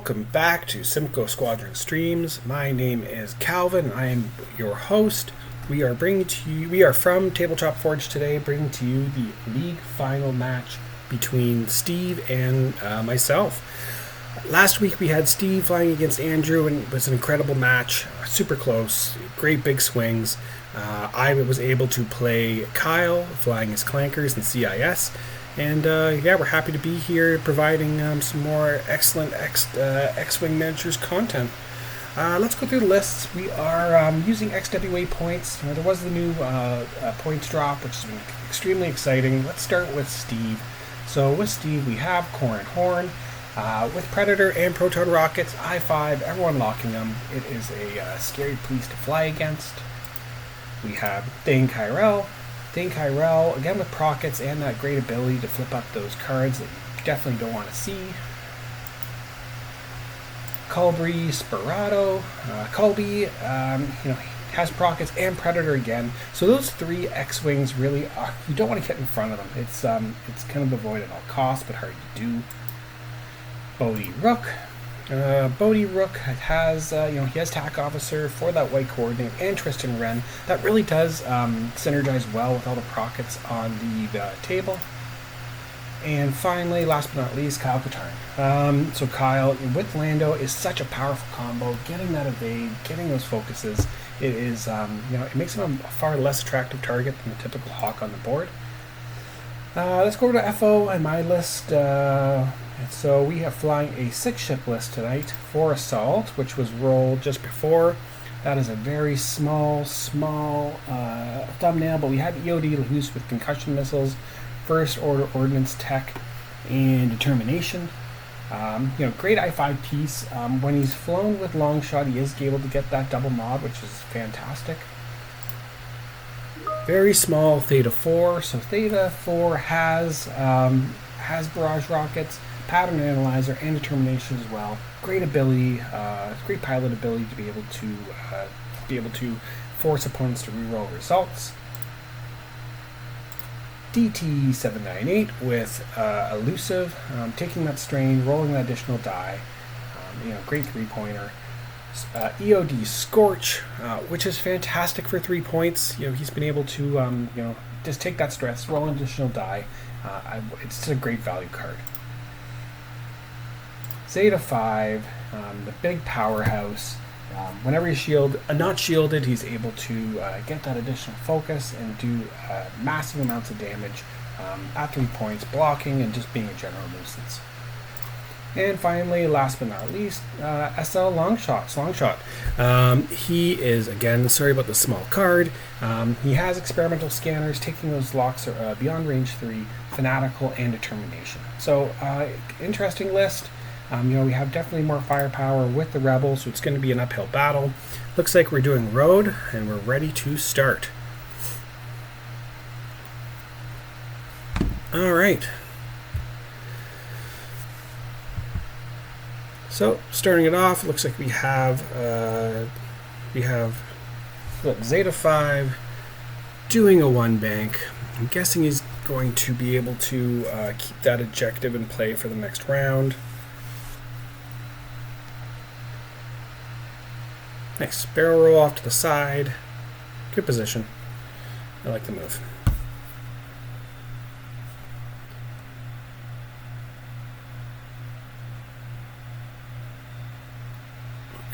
welcome back to Simcoe Squadron Streams. My name is Calvin. I am your host. We are from Tabletop Forge today, bringing to you the league final match between Steve and myself. Last week we had Steve flying against Andrew, and it was an incredible match, super close, great big swings. I was able to play Kyle, flying his clankers and CIS. And we're happy to be here providing some more excellent X-Wing miniatures content. Let's go through the lists. We are using XWA points. There was the new points drop, which has been extremely exciting. Let's start with Steve. So with Steve, we have Corrin Horn. With Predator and Proton Rockets, I-5, everyone locking them. It is a scary piece to fly against. We have Thane Kyrell. Thane Kyrell, again with Prockets and that great ability to flip up those cards that you definitely don't want to see. Colby Sperato. Colby, has Prockets and Predator again. So those three X-Wings really are, you don't want to get in front of them. It's kind of avoid at all costs, but hard to do. Bodhi Rook. Bodhi Rook has, he has TAC Officer for that white coordinate, and Tristan Wren. That really does synergize well with all the Prockets on the table. And finally, last but not least, Kyle Katarn. So Kyle, with Lando, is such a powerful combo. Getting that evade, getting those focuses, it is, it makes him a far less attractive target than the typical Hawk on the board. Let's go to FO and my list. So we have flying a 6-ship list tonight for Assault, which was rolled just before. That is a very small thumbnail, but we have EOD Lahus with concussion missiles, First Order Ordnance Tech, and Determination. Great I-5 piece. When he's flown with Longshot, he is able to get that double mod, which is fantastic. Very small Theta 4. So Theta 4 has barrage rockets, pattern analyzer, and determination as well. Great ability, great pilot ability to be able to force opponents to reroll results. DT798 with elusive, taking that strain, rolling that additional die. Great 3-pointer. EOD Scorch, which is fantastic for 3 points. He's been able to just take that stress, roll an additional die. It's a great value card. Zeta 5, the big powerhouse. Whenever he's not shielded, he's able to get that additional focus and do massive amounts of damage at 3 points, blocking and just being a general nuisance. And finally, last but not least, SL Longshot. He is, again, sorry about the small card. He has experimental scanners, taking those locks beyond range 3, fanatical, and determination. So, interesting list. We have definitely more firepower with the Rebels, so it's going to be an uphill battle. Looks like we're doing road, and we're ready to start. All right. So, starting it off, looks like we have Zeta 5 doing a 1 bank. I'm guessing he's going to be able to keep that objective in play for the next round. Nice. Barrel roll off to the side. Good position. I like the move.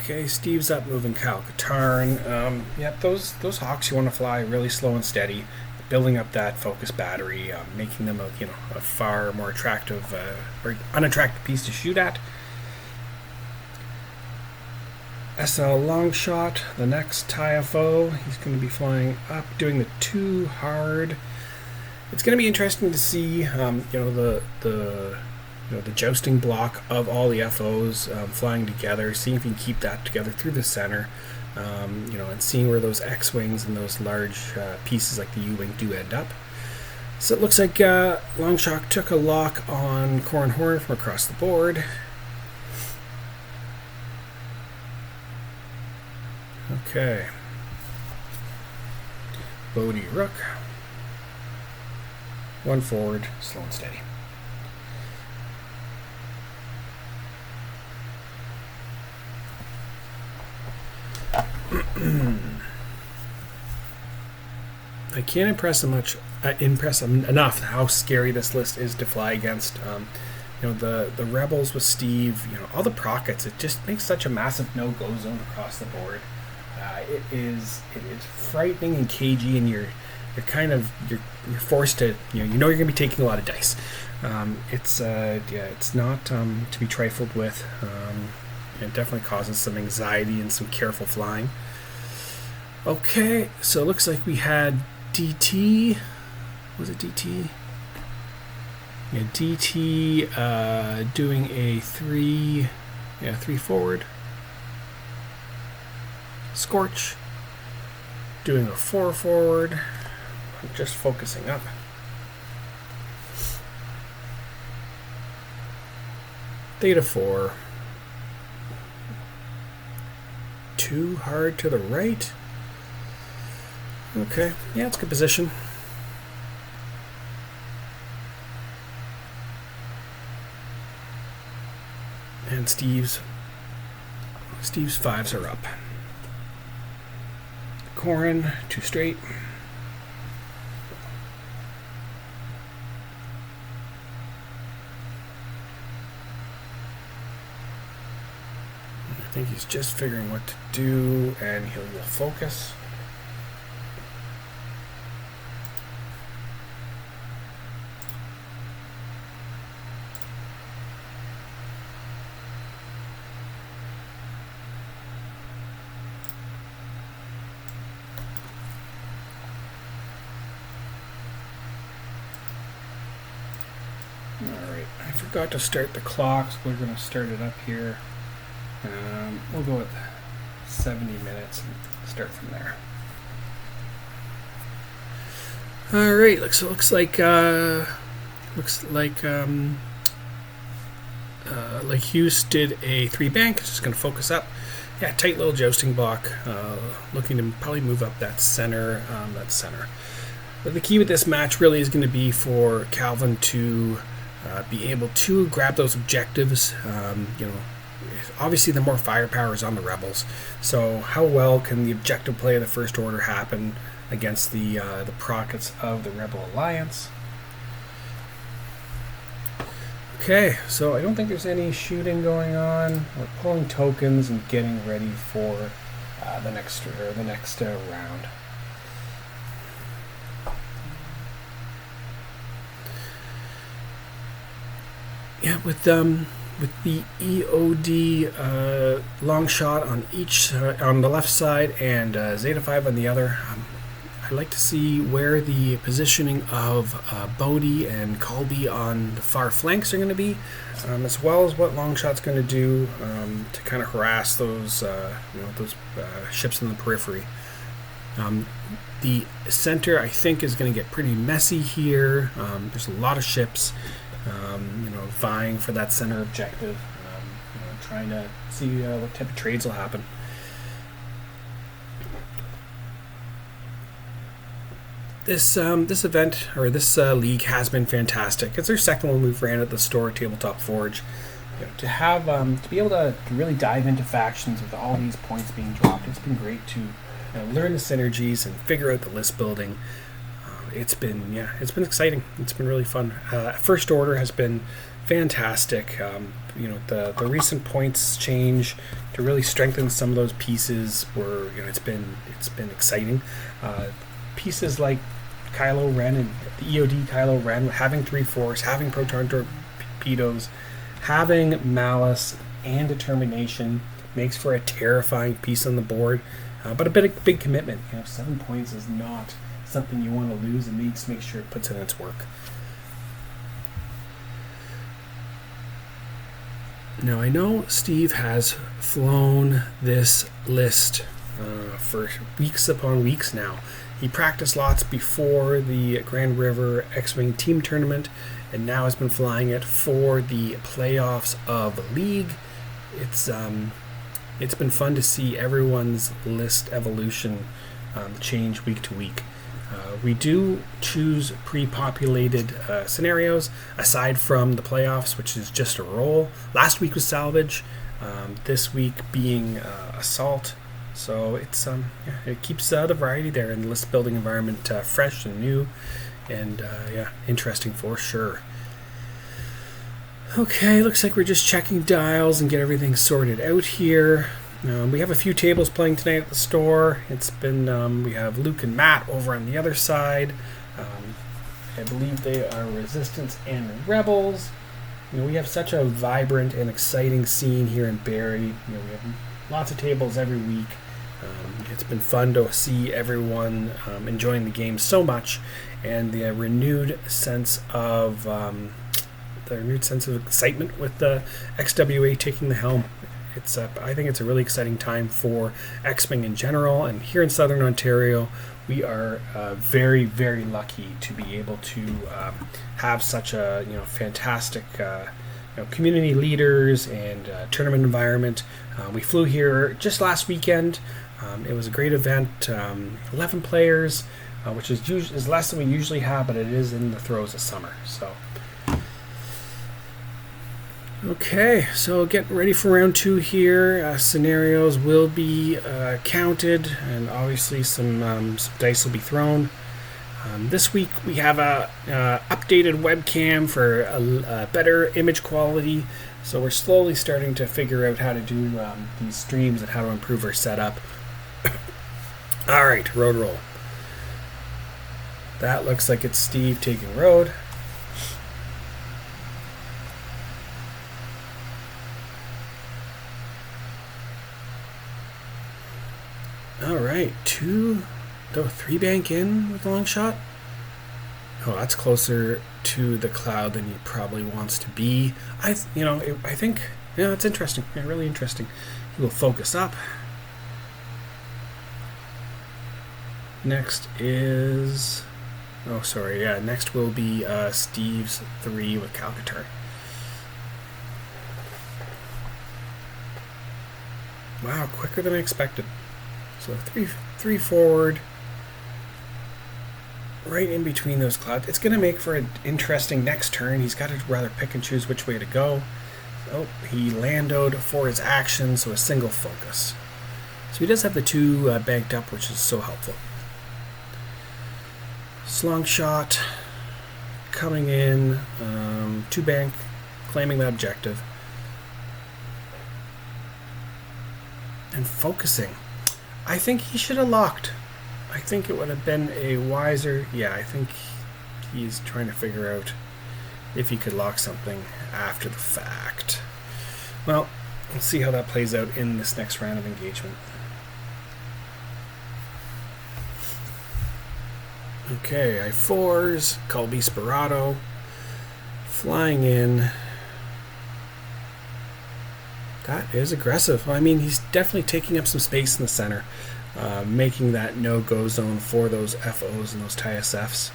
Okay, Steve's up, moving Kyle Katarn. Those Hawks you want to fly really slow and steady, building up that focus battery, making them a far more attractive or unattractive piece to shoot at. SL Longshot, the next TIFO, he's going to be flying up, doing the 2 hard. It's going to be interesting to see, the jousting block of all the FOs flying together, seeing if you can keep that together through the center, and seeing where those X-Wings and those large pieces like the U-Wing do end up. So it looks like Longshot took a lock on Corrin Horn from across the board. Okay. Bodhi Rook. 1 forward, slow and steady. I can't impress enough how scary this list is to fly against. The rebels with Steve, all the prockets. It just makes such a massive no-go zone across the board. It is frightening and cagey, and you're forced to you're going to be taking a lot of dice. It's not to be trifled with. It definitely causes some anxiety and some careful flying. Okay, so it looks like we had DT. Was it DT? Yeah, DT doing a 3 forward. Scorch doing a 4 forward. I'm just focusing up. Theta 4. Too hard to the right. Okay, yeah, it's a good position. And Steve's 5s are up. Corin, 2 straight. I think he's just figuring what to do, and he will focus. Alright, I forgot to start the clock, so we're going to start it up here. We'll go with 70 minutes and start from there. Alright, looks like Hughes did a 3 bank. It's just going to focus up. Yeah, tight little jousting block. Looking to probably move up that center. But the key with this match really is going to be for Calvin to be able to grab those objectives. Obviously the more firepower is on the rebels. So how well can the objective play of the First Order happen against the prockets of the Rebel Alliance? Okay, so I don't think there's any shooting going on. We're pulling tokens and getting ready for the next round. Yeah, with the EOD long shot on each on the left side and Zeta 5 on the other, I'd like to see where the positioning of Bodhi and Colby on the far flanks are going to be, as well as what Longshot's going to do to kind of harass those ships in the periphery. The center, I think, is going to get pretty messy here. There's a lot of ships, vying for that center objective, trying to see what type of trades will happen. This event, or this league, has been fantastic. It's our second one we've ran at the store, Tabletop Forge. To have to be able to really dive into factions with all these points being dropped, it's been great to learn the synergies and figure out the list building. It's been exciting. It's been really fun. First Order has been fantastic. The recent points change to really strengthen some of those pieces were it's been exciting. Pieces like Kylo Ren and the EOD Kylo Ren, having 3 force, having proton torpedoes, having malice and determination makes for a terrifying piece on the board, but a big commitment. 7 points is not something you want to lose, and needs to make sure it puts in its work. Now I know Steve has flown this list for weeks upon weeks now. He practiced lots before the Grand River X-Wing team tournament, and now has been flying it for the playoffs of the league. It's been fun to see everyone's list evolution change week to week. We do choose pre-populated scenarios aside from the playoffs, which is just a roll. Last week was salvage. This week being assault. So it's yeah, it keeps the variety there in the list building environment fresh and new, and yeah, interesting for sure. Okay, looks like we're just checking dials and get everything sorted out here. We have a few tables playing tonight at the store. It's been we have Luke and Matt over on the other side. I believe they are Resistance and Rebels. We have such a vibrant and exciting scene here in Barrie. We have lots of tables every week. It's been fun to see everyone enjoying the game so much, and the renewed sense of excitement with the XWA taking the helm. It's I think it's a really exciting time for X-Wing in general, and here in Southern Ontario, we are very, very lucky to be able to have such a fantastic community leaders and tournament environment. We flew here just last weekend. It was a great event. 11 players, which is less than we usually have, but it is in the throes of summer. So. Okay, so getting ready for round 2 here. Scenarios will be counted, and obviously some dice will be thrown. This week we have a updated webcam for a better image quality, so we're slowly starting to figure out how to do these streams and how to improve our setup. All right, road roll. That looks like it's Steve taking road. All right, 3 bank in with long shot. Oh, that's closer to the cloud than he probably wants to be. I think it's interesting. Yeah, really interesting. He will focus up. Next is, next will be Steve's 3 with Calcatar. Wow, quicker than I expected. So three forward, right in between those clouds. It's going to make for an interesting next turn. He's got to rather pick and choose which way to go. Oh, he landoed for his action, so a single focus. So he does have the 2 banked up, which is so helpful. Slung shot, coming in, 2 bank, claiming that objective. And focusing. I think he should have locked. I think it would have been a wiser... Yeah, I think he's trying to figure out if he could lock something after the fact. Well, we'll see how that plays out in this next round of engagement. Okay, I4s, Colby Sperato, flying in. That is aggressive. I mean, he's definitely taking up some space in the center, making that no-go zone for those FOs and those TSFs.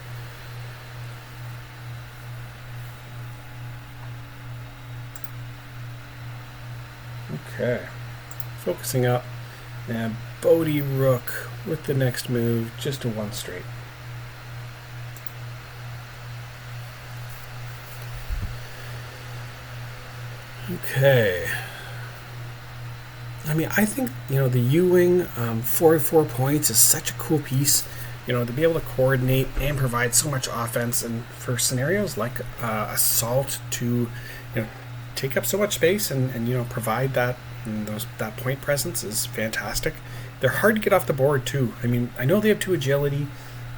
Okay, focusing up. Now, Bodie Rook with the next move, just a 1 straight. Okay. I mean, I think, the U-Wing 4 points is such a cool piece, to be able to coordinate and provide so much offense, and for scenarios like Assault to, take up so much space and provide that point presence is fantastic. They're hard to get off the board too. I mean, I know they have 2 agility,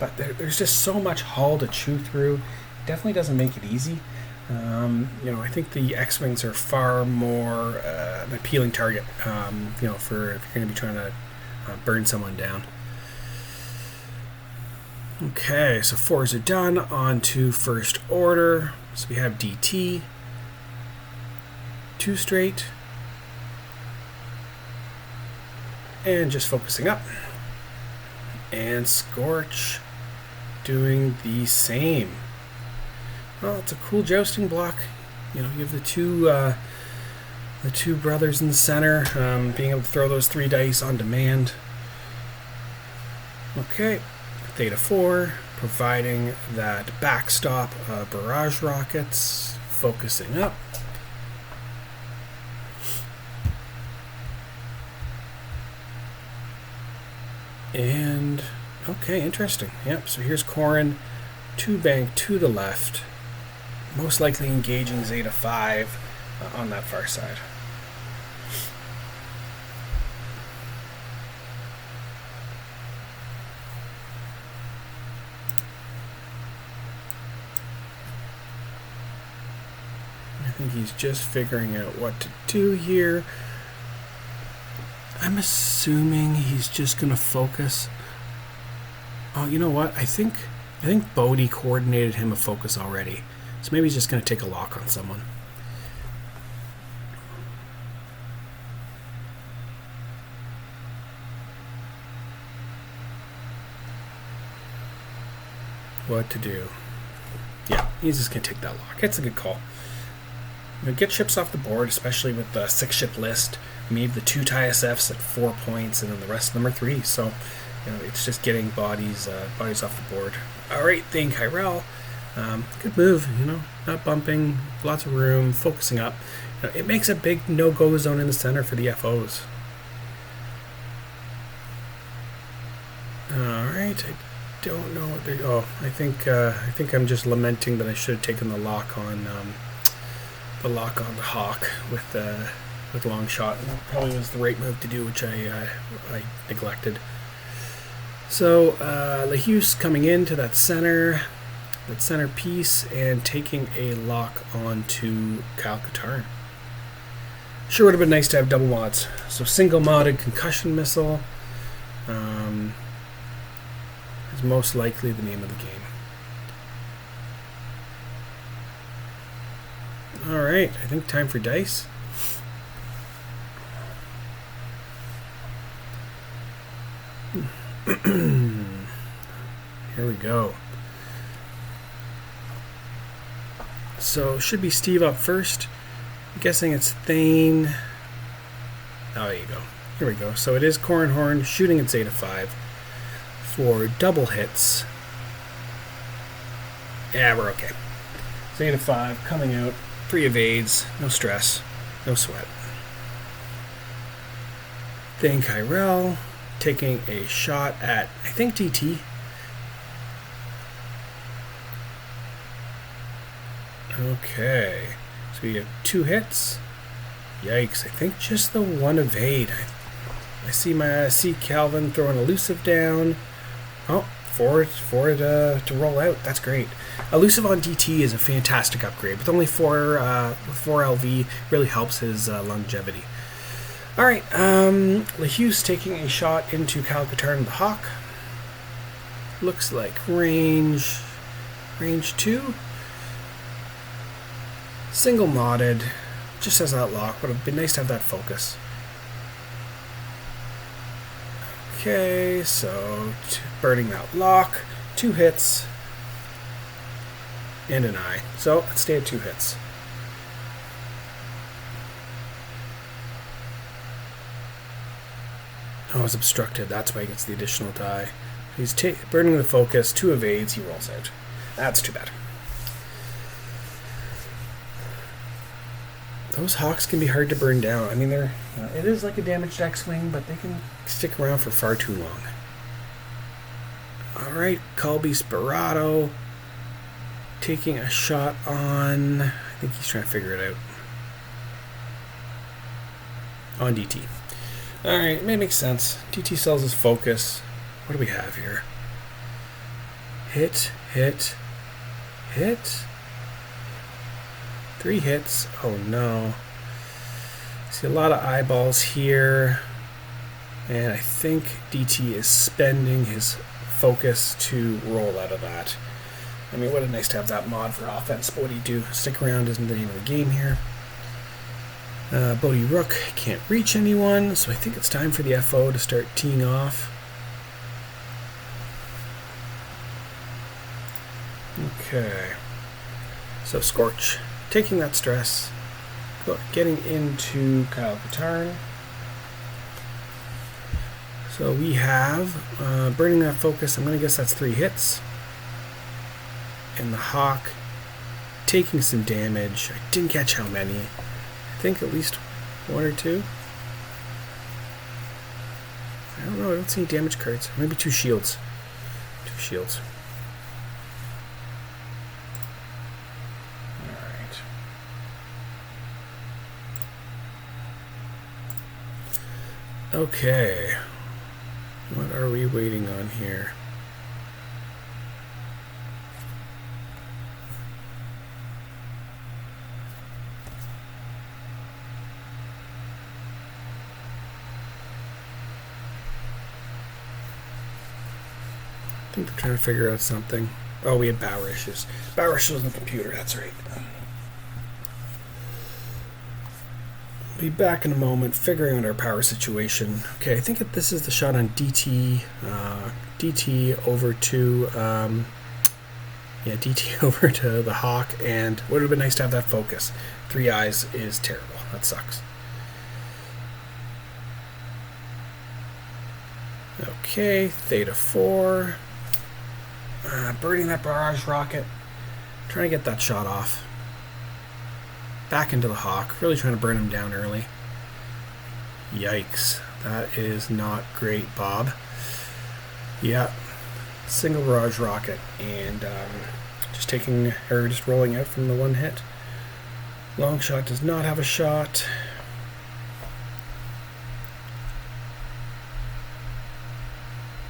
but there's just so much hull to chew through. Definitely doesn't make it easy. I think the X-Wings are far more an appealing target, for if you're going to be trying to burn someone down. Okay, so 4s are done. On to first order. So we have DT. 2 straight. And just focusing up. And Scorch doing the same. Well, it's a cool jousting block. You have the two brothers in the center, being able to throw those 3 dice on demand. Okay, Theta 4, providing that backstop barrage rockets, focusing up. And, okay, interesting. Yep, so here's Corrin, 2 bank to the left, most likely engaging Zeta 5 on that far side. I think he's just figuring out what to do here. I'm assuming he's just going to focus. Oh, you know what? I think Bodhi coordinated him a focus already. So maybe he's just going to take a lock on someone. What to do? Yeah, he's just going to take that lock. It's a good call. Get ships off the board, especially with the 6-ship list. Maybe the 2 TISFs at 4 points, and then the rest of them are 3. So, it's just getting bodies off the board. All right, Thane Kyrell. Good move, not bumping, lots of room, focusing up. It makes a big no-go zone in the center for the FOs. All right, I don't know what they're. Oh, I think I'm just lamenting that I should have taken the lock on the Hawk with long shot. And that probably was the right move to do, which I neglected. So LeHuse coming into that center piece and taking a lock onto Kyle Katarn. Sure would have been nice to have double mods. So single modded concussion missile is most likely the name of the game. Alright, I think time for dice. Here we go. So, should be Steve up first. I'm guessing it's Thane. Oh, there you go. Here we go. So it is Corrin Horn shooting at Zeta 5 for double hits. Yeah, we're okay. Zeta 5 coming out. 3 evades. No stress. No sweat. Thane Kyrell taking a shot at, I think, DT. Okay. So we have 2 hits. Yikes. I think just the 1 evade. I see Calvin throwing elusive down. Oh, for it to roll out. That's great. Elusive on DT is a fantastic upgrade. With only 4 LV, really helps his longevity. Alright, LeHuse taking a shot into Kyle Katarn the Hawk. Looks like range 2. Single modded. Just has that lock. Would have been nice to have that focus. Okay, so burning that lock. 2 hits. And an eye. So let's stay at 2 hits. Oh, it's obstructed. That's why he gets the additional die. He's burning the focus. 2 evades. He rolls out. That's too bad. Those Hawks can be hard to burn down. I mean, it is like a damaged X-Wing, but they can stick around for far too long. Alright, Colby Sperato taking a shot on, I think he's trying to figure it out, on DT. Alright, it may make sense. DT sells his focus. What do we have here? Hit. 3 hits. Oh no. See a lot of eyeballs here. And I think DT is spending his focus to roll out of that. I mean, would have nice to have that mod for offense, but what do you do? Stick around isn't the name of the game here. Bodhi Rook can't reach anyone, so I think it's time for the FO to start teeing off. Okay. So Scorch taking that stress, getting into Kyle Katarn. So we have burning that focus. I'm going to guess that's 3 hits. And the Hawk taking some damage. I didn't catch how many. I think at least 1 or 2. I don't know. I don't see any damage cards. Maybe 2 shields. 2 shields. Alright. Okay. What are we waiting on here? I think they're trying to figure out something. Oh, we had power issues. Power issues on the computer, that's right. Be back in a moment, figuring out our power situation. Okay, I think this is the shot on DT. DT over to DT over to the Hawk, and would have been nice to have that focus. 3 eyes is terrible. That sucks. Okay, Theta 4. Burning that barrage rocket. Trying to get that shot off. Back into the Hawk. Really trying to burn him down early. Yikes. That is not great, Bob. Yeah. Single barrage rocket. And just rolling out from the one hit. Long shot does not have a shot.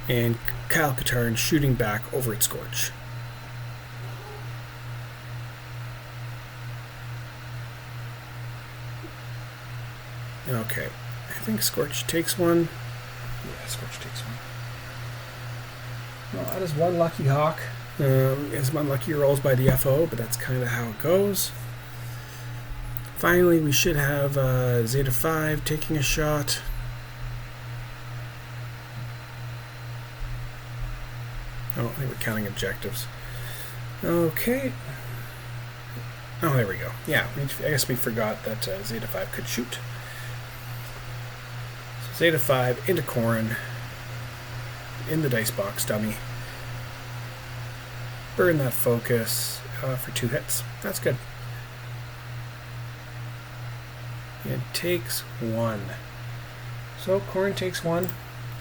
And Kyle Katarn shooting back over at Scorch. Okay, I think Scorch takes one. Yeah, Scorch takes one. Well, that is one lucky Hawk. It's one lucky rolls by the FO, but that's kind of how it goes. Finally, we should have Zeta 5 taking a shot. Oh, I think we're counting objectives. Okay. Oh, there we go. Yeah, I guess we forgot that Zeta 5 could shoot. So Zeta 5 into Corrin. In the dice box dummy. Burn that focus for 2 hits. That's good. It takes 1. So Corrin takes 1.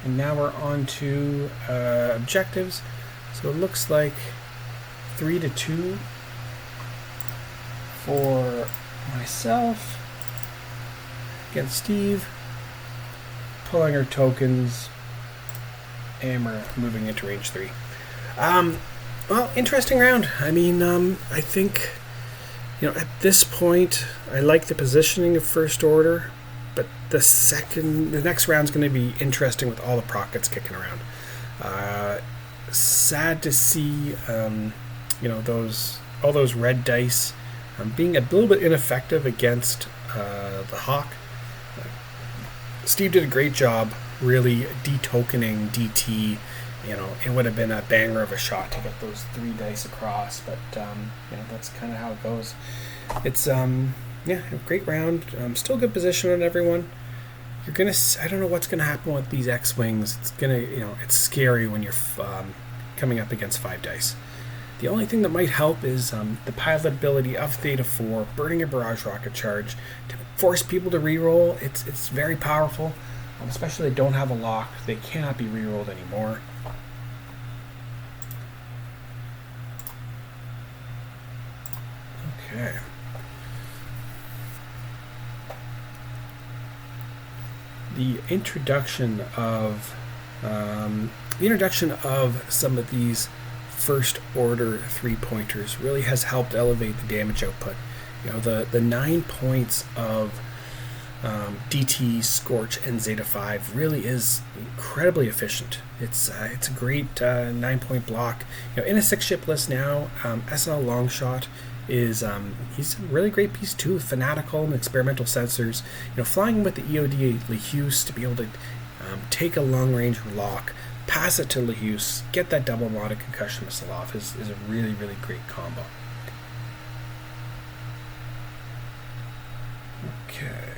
And now we're on to objectives. So it looks like 3-2 for myself against Steve. Pulling our tokens, and we're moving into range 3. Well, interesting round. I mean, I think, at this point, I like the positioning of First Order, but the next round's going to be interesting with all the prockets kicking around. Sad to see, all those red dice being a little bit ineffective against the Hawk. Steve did a great job really de-tokening DT. It would have been a banger of a shot to get those 3 dice across, but that's kind of how it goes. It's a great round. Still good position on everyone. I don't know what's gonna happen with these X-wings. It's scary when you're coming up against 5 dice. The only thing that might help is the pilot ability of Theta 4, burning a barrage rocket charge to force people to reroll. It's very powerful, especially if they don't have a lock. They cannot be rerolled anymore. Okay. The introduction of some of these First Order 3-pointers really has helped elevate the damage output. The 9 points of DT, Scorch, and Zeta 5 really is incredibly efficient. It's a great 9-point block. In a 6-ship list now, SL Longshot is he's a really great piece too. Fanatical and experimental sensors. Flying with the EOD LeHuse to be able to take a long-range lock, pass it to LeHuse, get that double modded concussion missile off is a really, really great combo. Okay.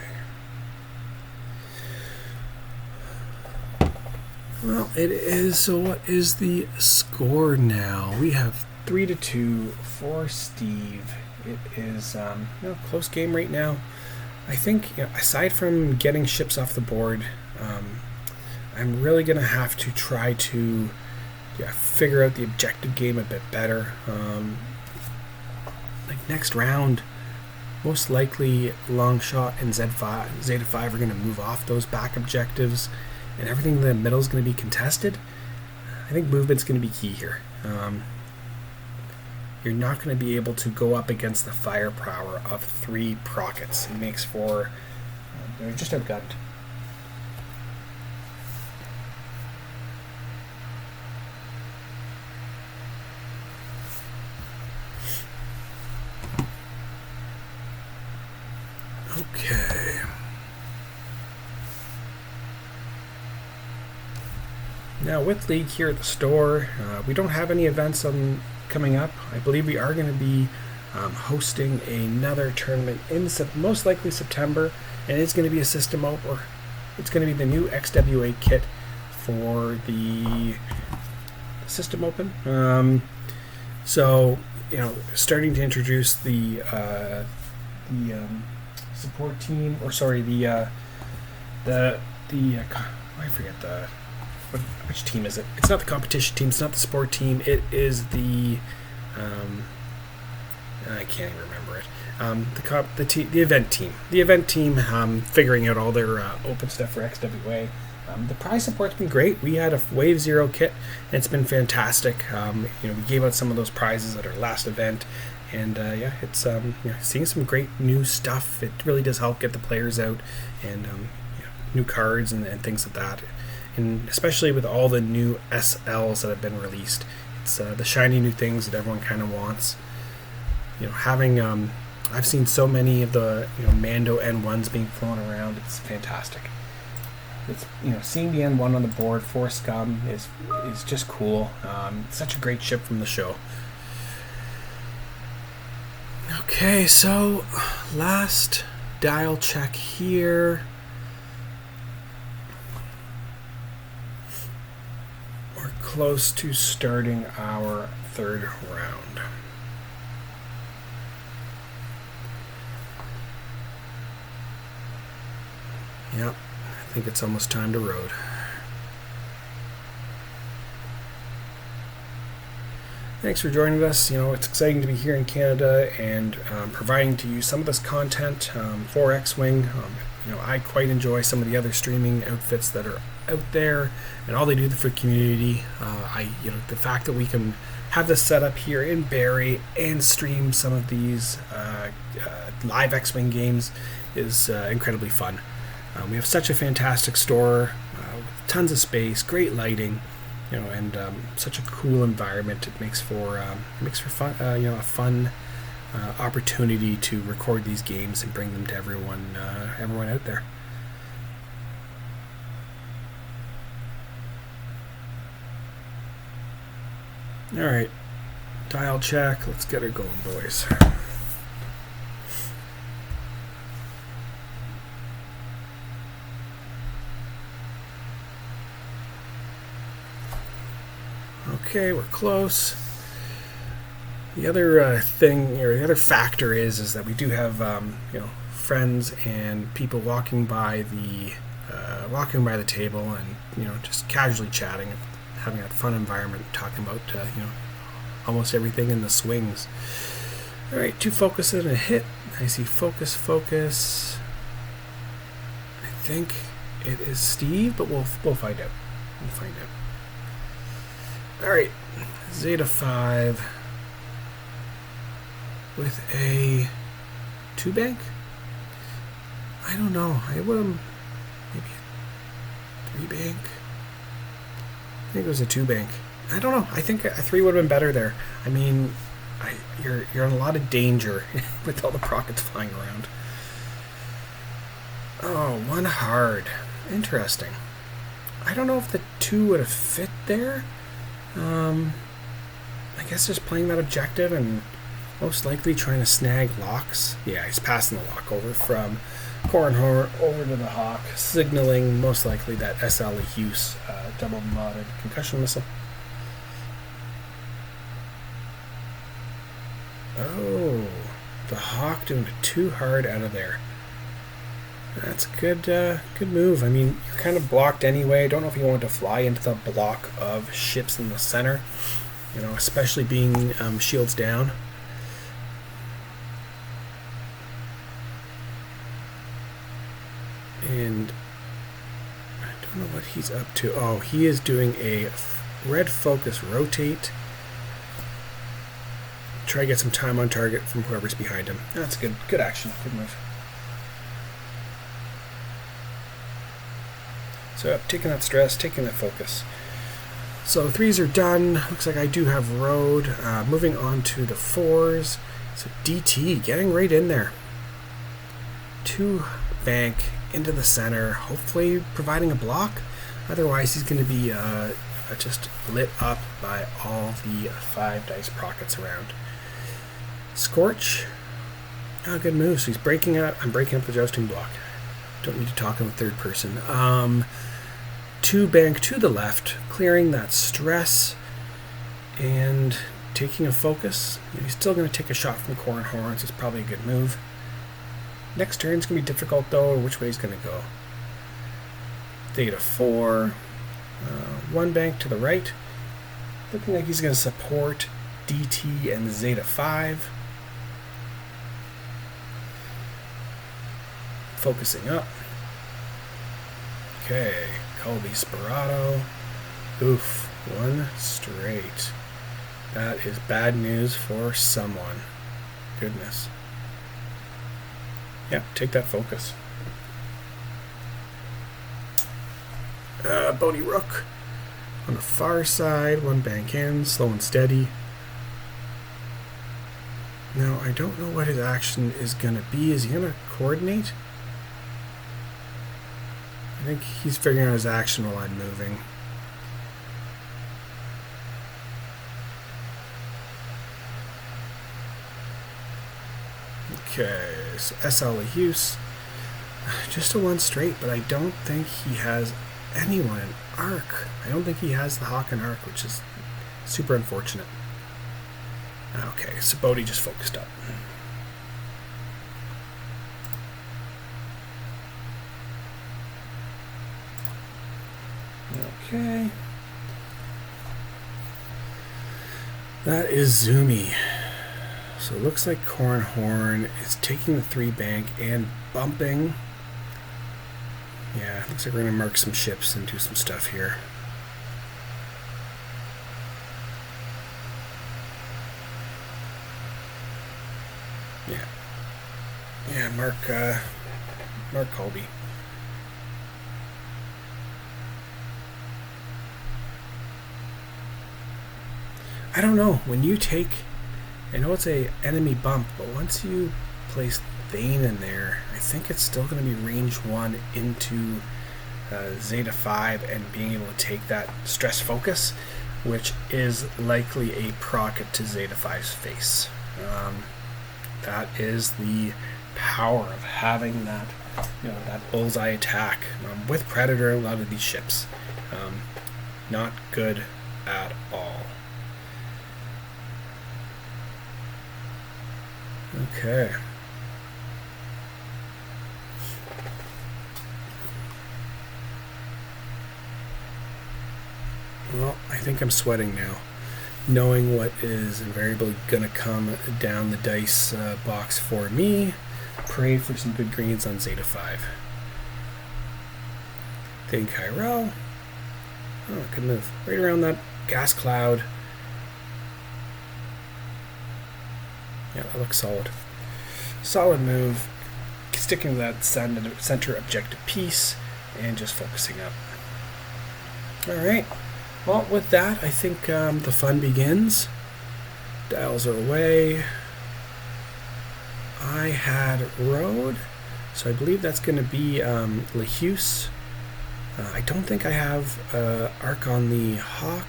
Well, it is. So what is the score now? We have 3-2 for Steve. It is close game right now. I think aside from getting ships off the board, I'm really going to have to try to figure out the objective game a bit better. Like next round, most likely Long Shot and Zeta 5 are going to move off those back objectives, and everything in the middle is going to be contested. I think movement's going to be key here. You're not going to be able to go up against the firepower of 3 Prockets. It makes for they're just outgunned. Okay. Now with League here at the store, we don't have any events coming up. I believe we are going to be hosting another tournament in most likely September, and it's going to be a system open. It's going to be the new XWA kit for the system open. So starting to introduce the support team, or sorry, I forget which team is it? It's not the competition team. It's not the sport team. It is the I can't even remember it. The event team. The event team figuring out all their open stuff for XWA. The prize support's been great. We had a Wave 0 kit, and it's been fantastic. We gave out some of those prizes at our last event, and it's seeing some great new stuff. It really does help get the players out, and new cards and things like that. And especially with all the new SLs that have been released, it's the shiny new things that everyone kind of wants. Having I've seen so many of the Mando N1s being flown around. It's fantastic. It's seeing the N1 on the board for Scum is just cool. Such a great ship from the show. Okay, so last dial check here. We're close to starting our third round. Yep, I think it's almost time to road. Thanks for joining us. It's exciting to be here in Canada and providing to you some of this content for X-Wing. I quite enjoy some of the other streaming outfits that are out there and all they do for the community. The fact that we can have this set up here in Barrie and stream some of these live X-Wing games is incredibly fun. We have such a fantastic store with tons of space, great lighting, and such a cool environment. It makes for fun, a fun opportunity to record these games and bring them to everyone out there. All right, dial check. Let's get her going, boys. Okay, we're close. The other thing, or the other factor is that we do have friends and people walking by the table and just casually chatting, having a fun environment, talking about almost everything in the swings. All right, 2 focuses and a hit. I see focus. I think it is Steve, but we'll find out. All right, Zeta 5 with a 2 bank. I don't know. I would maybe a 3 bank. I think it was a 2 bank. I don't know. I think a 3 would have been better there. I mean, you're in a lot of danger with all the Prockets flying around. Oh, 1 hard. Interesting. I don't know if the 2 would have fit there. I guess just playing that objective and most likely trying to snag locks. Yeah, he's passing the lock over from Cornhor over to the Hawk, signaling most likely that SL Hughes double modded concussion missile. Oh, the Hawk doing it too hard out of there. That's a good move. I mean, you're kind of blocked anyway. I don't know if you want to fly into the block of ships in the center, especially being shields down. And I don't know what he's up to. Oh, he is doing a red focus rotate. Try to get some time on target from whoever's behind him. That's good. Good action. Good move. So taking that stress, taking that focus. So 3s are done. Looks like I do have road. Moving on to the 4s. So DT getting right in there. 2 bank into the center, hopefully providing a block. Otherwise, he's going to be just lit up by all the 5 dice prockets around. Scorch. Oh, good move. So he's breaking up. I'm breaking up the jousting block. Don't need to talk in the third person. 2 bank to the left, clearing that stress and taking a focus. He's still going to take a shot from Corn Horns. It's probably a good move. Next turn's going to be difficult, though, which way he's going to go. Theta 4. 1 bank to the right. Looking like he's going to support DT and Zeta 5. Focusing up. Okay, Colby Sperato. Oof, 1 straight. That is bad news for someone. Goodness. Yeah, take that focus. Bodhi Rook. On the far side, 1 bank in, slow and steady. Now, I don't know what his action is going to be. Is he going to coordinate? I think he's figuring out his action while I'm moving. Okay, so SL Hughes. Just a 1 straight, but I don't think he has anyone in arc. I don't think he has the Hawk in arc, which is super unfortunate. Okay, so Bodhi just focused up. Okay. That is Zoomy. So it looks like Cornhorn is taking the 3 bank and bumping. Yeah, looks like we're going to mark some ships and do some stuff here. Yeah, Mark Colby. I don't know. When you take, I know it's a enemy bump, but once you place Thane in there, I think it's still going to be range 1 into Zeta 5 and being able to take that stress focus, which is likely a procket to Zeta 5's face. That is the power of having that, that bullseye attack with Predator. A lot of these ships, not good at all. Okay. Well, I think I'm sweating now, knowing what is invariably going to come down the dice box for me. Pray for some good greens on Zeta 5. Then Kyrell. Oh, good move. Right around that gas cloud. Yeah, that looks solid. Solid move. Sticking to that center objective piece and just focusing up. Alright. Well, with that, I think the fun begins. Dials are away. I had Road, so I believe that's going to be Lehuse. I don't think I have Arc on the Hawk,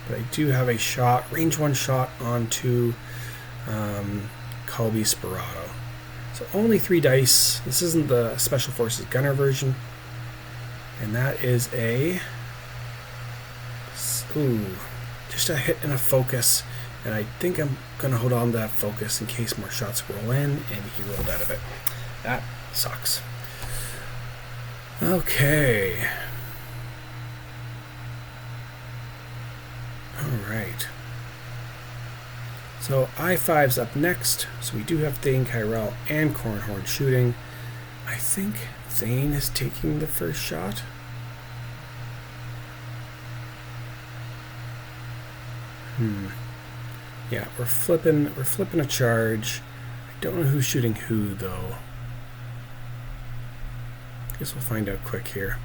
but I do have a shot, range 1 shot onto Colby Sperato. So only 3 dice. This isn't the Special Forces Gunner version. And that is a... Ooh, just a hit and a focus. And I think I'm going to hold on to that focus in case more shots roll in, and he rolled out of it. That sucks. Okay. Alright. So I5's up next. So we do have Thane, Kyrell, and Cornhorn shooting. I think Thane is taking the first shot. Yeah, we're flipping a charge. I don't know who's shooting who though. Guess we'll find out quick here.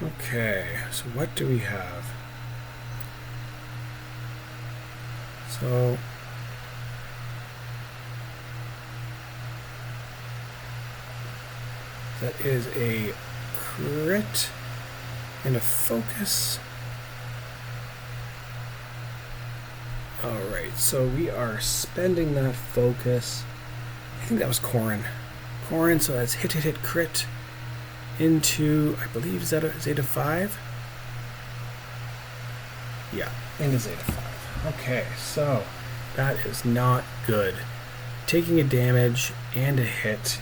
Okay, so what do we have? So that is a crit and a focus. Alright, so we are spending that focus. I think that was Corrin. Corrin, so that's hit, crit into, I believe, Zeta 5? Yeah, into Zeta 5. Okay, so that is not good. Taking a damage and a hit,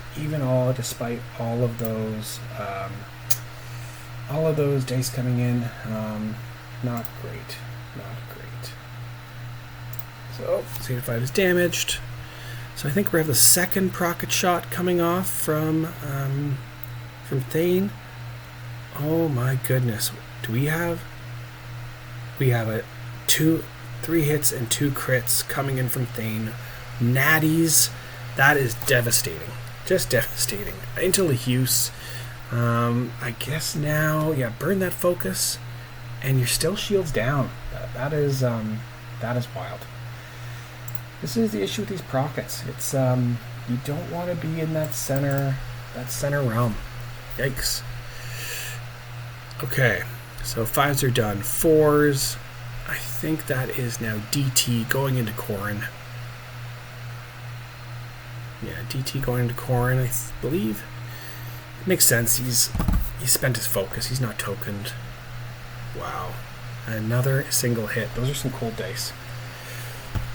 despite all of those dice coming in, not great. So Zeta 5 is damaged. So I think we have the second rocket shot coming off from Thane. Oh my goodness. Do we have? We have 3 hits and 2 crits coming in from Thane. Natties. That is devastating. Just devastating. Into Lehuse. I guess now, yeah, burn that focus, and you're still shields down. That is wild. This is the issue with these prockets. It's you don't want to be in that center realm. Yikes. Okay, so 5s are done. 4s, I think that is now DT going into Corrin. Yeah, DT going into Corrin, I believe. It makes sense. He spent his focus. He's not tokened. Wow. Another single hit. Those are some cold dice.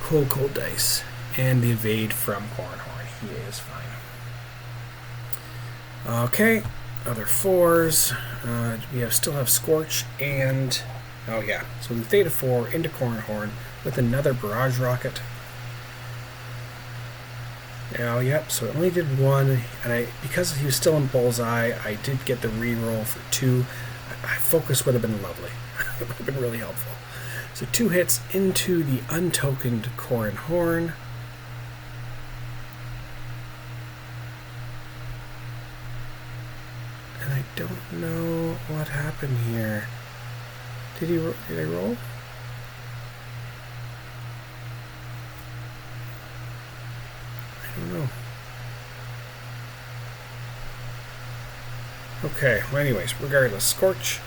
Cold dice. And the evade from Cornhorn. He is fine. Okay. Other 4s. We still have Scorch and... Oh yeah. So we Theta 4 into Cornhorn with another Barrage Rocket. Oh, yep, so it only did 1, and because he was still in Bullseye, I did get the reroll for 2. Focus would have been lovely. It would have been really helpful. So 2 hits into the untokened Cornhorn. And I don't know what happened here. Did I roll? I don't know. Okay, well anyways, regardless, Scorch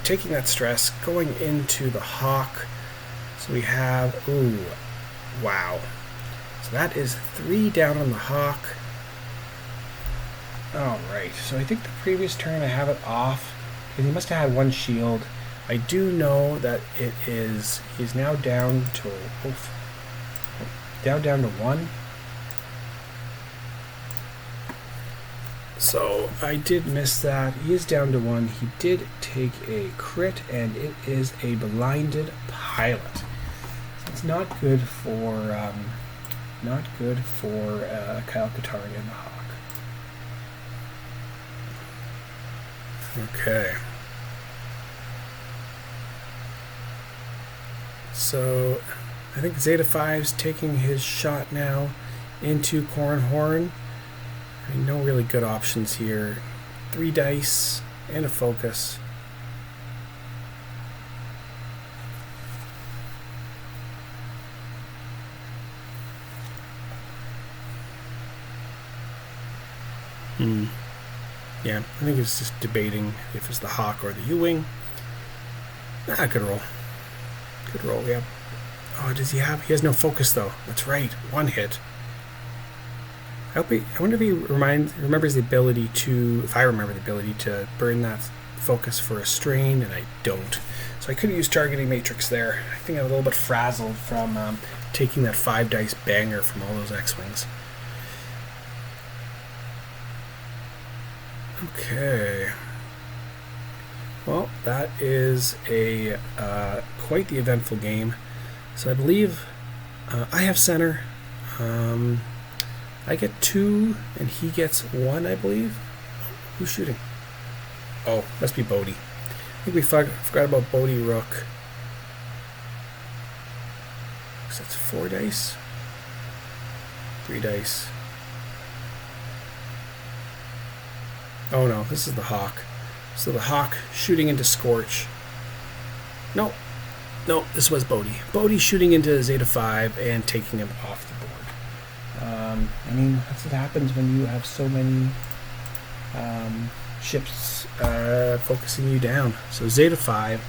taking that stress, going into the Hawk. So we have, ooh, wow. So that is 3 down on the Hawk. Alright, so I think the previous turn I have it off, because he must have had 1 shield. I do know that he's now down to, down to 1. So I did miss that. He is down to 1. He did take a crit, and it is a blinded pilot. So it's not good for Kyle Katarn and the Hawk. Okay. So I think Zeta 5's taking his shot now into Cornhorn. No really good options here. 3 dice and a focus. Yeah, I think it's just debating if it's the Hawk or the U-Wing. Good roll. Good roll, yeah. Oh, does he have? He has no focus though. That's right. 1 hit. I wonder if he remembers the ability to, if I remember the ability to burn that focus for a strain, and I don't. So I could use targeting matrix there. I think I'm a little bit frazzled from taking that 5 dice banger from all those X-Wings. Okay. Well, that is a quite the eventful game. So I believe I have center. I get 2, and he gets 1, I believe. Who's shooting? Oh, must be Bodie. I think we forgot about Bodie Rook. So that's 4 dice. 3 dice. Oh no, this is the Hawk. So the Hawk shooting into Scorch. No, this was Bodie. Bodie shooting into Zeta 5 and taking him off the board. I mean, that's what happens when you have so many ships focusing you down. So Zeta 5,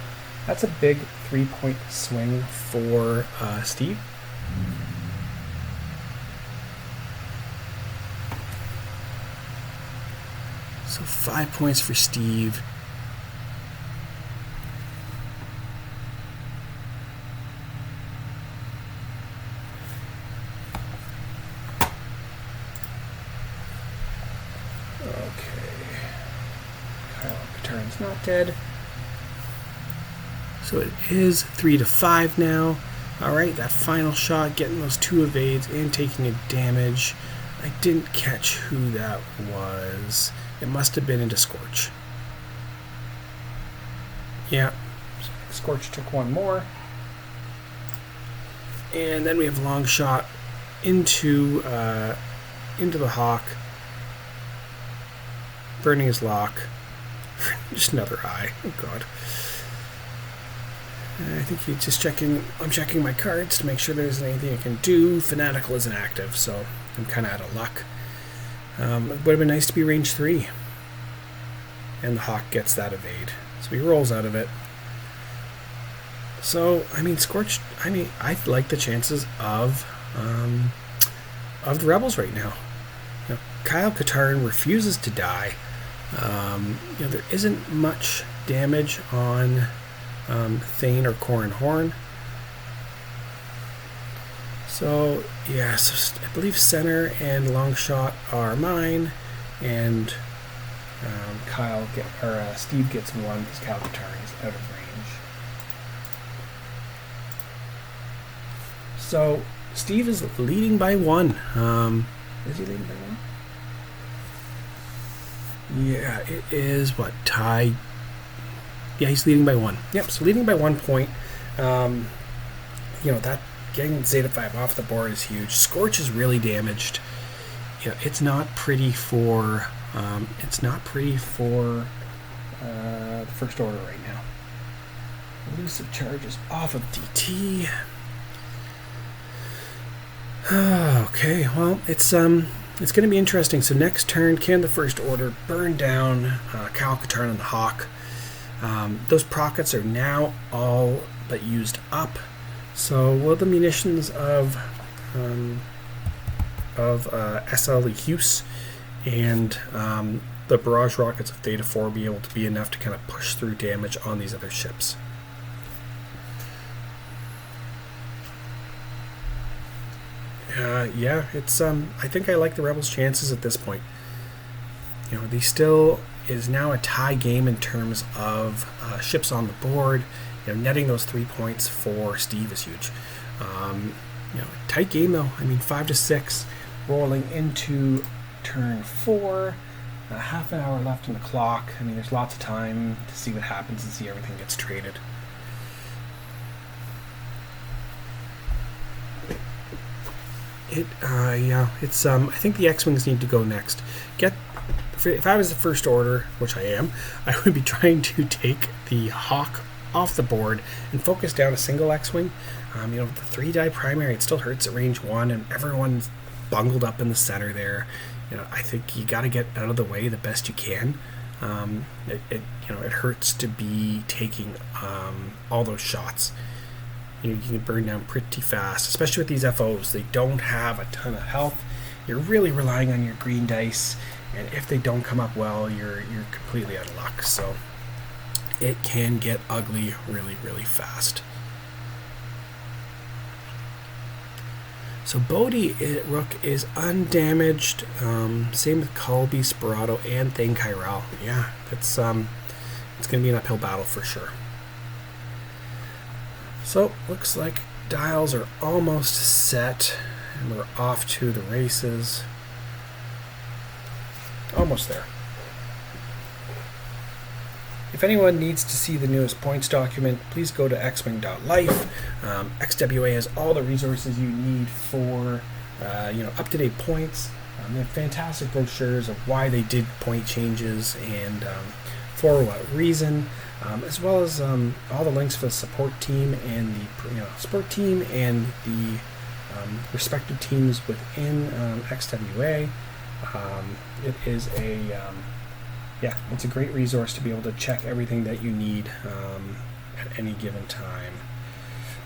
that's a big 3-point swing for Steve. So 5 points for Steve. Katarn's not dead. So it is 3-5 now. Alright, that final shot, getting those 2 evades and taking a damage. I didn't catch who that was. It must have been into Scorch. Yeah, Scorch took 1 more. And then we have long shot into the Hawk. Burning his lock. Just another eye. Oh god. I think he's just checking. I'm checking my cards to make sure there isn't anything I can do. Fanatical isn't active, so I'm kind of out of luck. It would have been nice to be range 3. And the Hawk gets that evade. So he rolls out of it. So, I mean, Scorch, I like the chances of the Rebels right now. You know, Kyle Katarn refuses to die. There isn't much damage on Thane or Corran Horn. So, yeah, so I believe center and long shot are mine, and Steve gets 1 because Kyle Katarn is out of range. So, Steve is leading by 1. Is he leading by 1? Yeah, it is tie. Yeah, he's leading by 1. Yep, so leading by 1 point. That getting Zeta 5 off the board is huge. Scorch is really damaged. Yeah, it's not pretty for the First Order right now. Elusive charges off of DT. Okay, well, it's going to be interesting. So next turn, can the First Order burn down Kyle Katarn and the Hawk? Those prockets are now all but used up. So will the munitions of SL Hughes and the barrage rockets of Theta 4 be able to be enough to kind of push through damage on these other ships? Yeah, it's I think I like the Rebels' chances at this point. Is now a tie game in terms of ships on the board. Netting those 3 points for Steve is huge. Tight game though. 5-6, rolling into turn 4. Half an hour left on the clock. There's lots of time to see what happens and see everything gets traded. I think the X-Wings need to go next. If I was the First Order, which I am, I would be trying to take the Hawk off the board and focus down a single X-Wing. The 3-die primary, it still hurts at range 1, and everyone's bungled up in the center there. I think you got to get out of the way the best you can. It hurts to be taking all those shots. You can burn down pretty fast, especially with these FOs. They don't have a ton of health. You're really relying on your green dice, and if they don't come up well, you're completely out of luck. So it can get ugly really, really fast. So Bodhi Rook is undamaged. Same with Colby, Sperato, and Thane Kyrell. Yeah, it's going to be an uphill battle for sure. So looks like dials are almost set, and we're off to the races. Almost there. If anyone needs to see the newest points document, please go to xwing.life. XWA has all the resources you need for up-to-date points. They have fantastic brochures of why they did point changes and for what reason, as well as all the links for the support team and the respective teams within XWA. It is it's a great resource to be able to check everything that you need at any given time.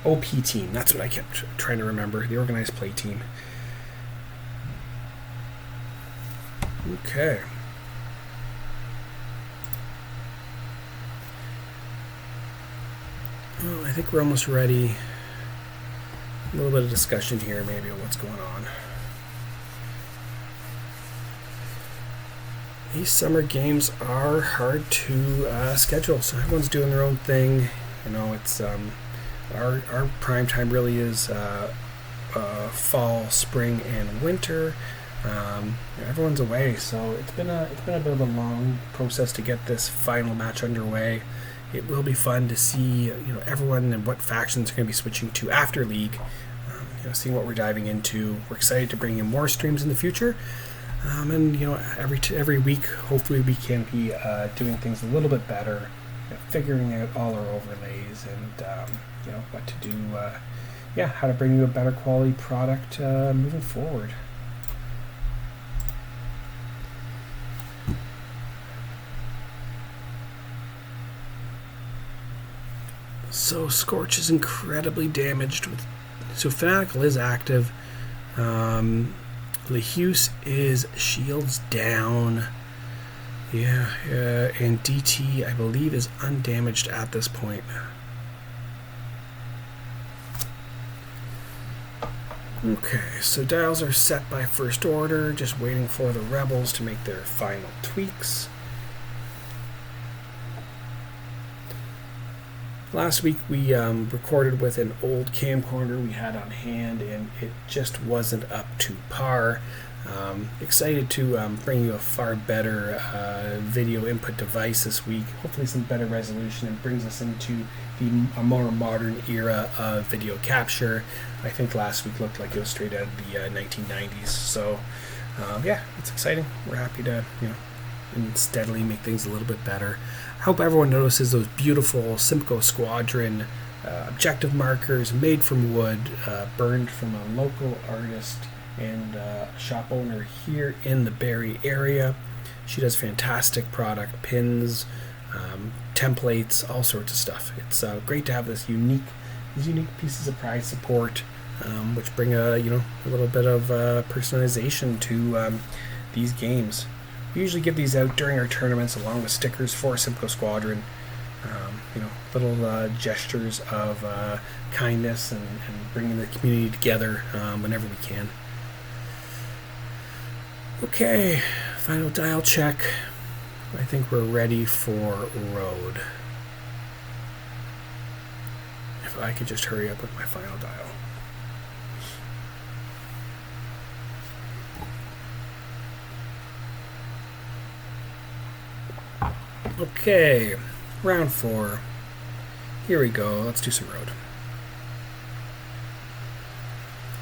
OP team, that's what I kept trying to remember, the organized play team. Okay. Well, I think we're almost ready. A little bit of discussion here maybe of what's going on. These summer games are hard to schedule, so everyone's doing their own thing. It's our prime time really is fall, spring, and winter. Everyone's away, so it's been a bit of a long process to get this final match underway. It will be fun to see everyone and what factions are going to be switching to after League. Seeing what we're diving into. We're excited to bring in more streams in the future. And every week, hopefully we can be doing things a little bit better, figuring out all our overlays and what to do, how to bring you a better quality product moving forward. So Scorch is incredibly damaged. So Fanatical is active. Lehuse is shields down. And DT, I believe, is undamaged at this point. Okay, so dials are set by first order, just waiting for the rebels to make their final tweaks. Last week we recorded with an old camcorder we had on hand, and it just wasn't up to par. Excited to bring you a far better video input device this week. Hopefully some better resolution, and brings us into a more modern era of video capture. I think last week looked like it was straight out of the 1990s. So it's exciting. We're happy to and steadily make things a little bit better. I hope everyone notices those beautiful Simcoe Squadron objective markers made from wood, burned from a local artist and shop owner here in the Barrie area. She does fantastic product, pins, templates, all sorts of stuff. It's great to have these unique pieces of prize support, which bring a little bit of personalization to these games. We usually give these out during our tournaments along with stickers for Simcoe Squadron. Little gestures of kindness and bringing the community together whenever we can. Okay, final dial check. I think we're ready for road. If I could just hurry up with my final dial. Okay, round 4. Here we go. Let's do some road.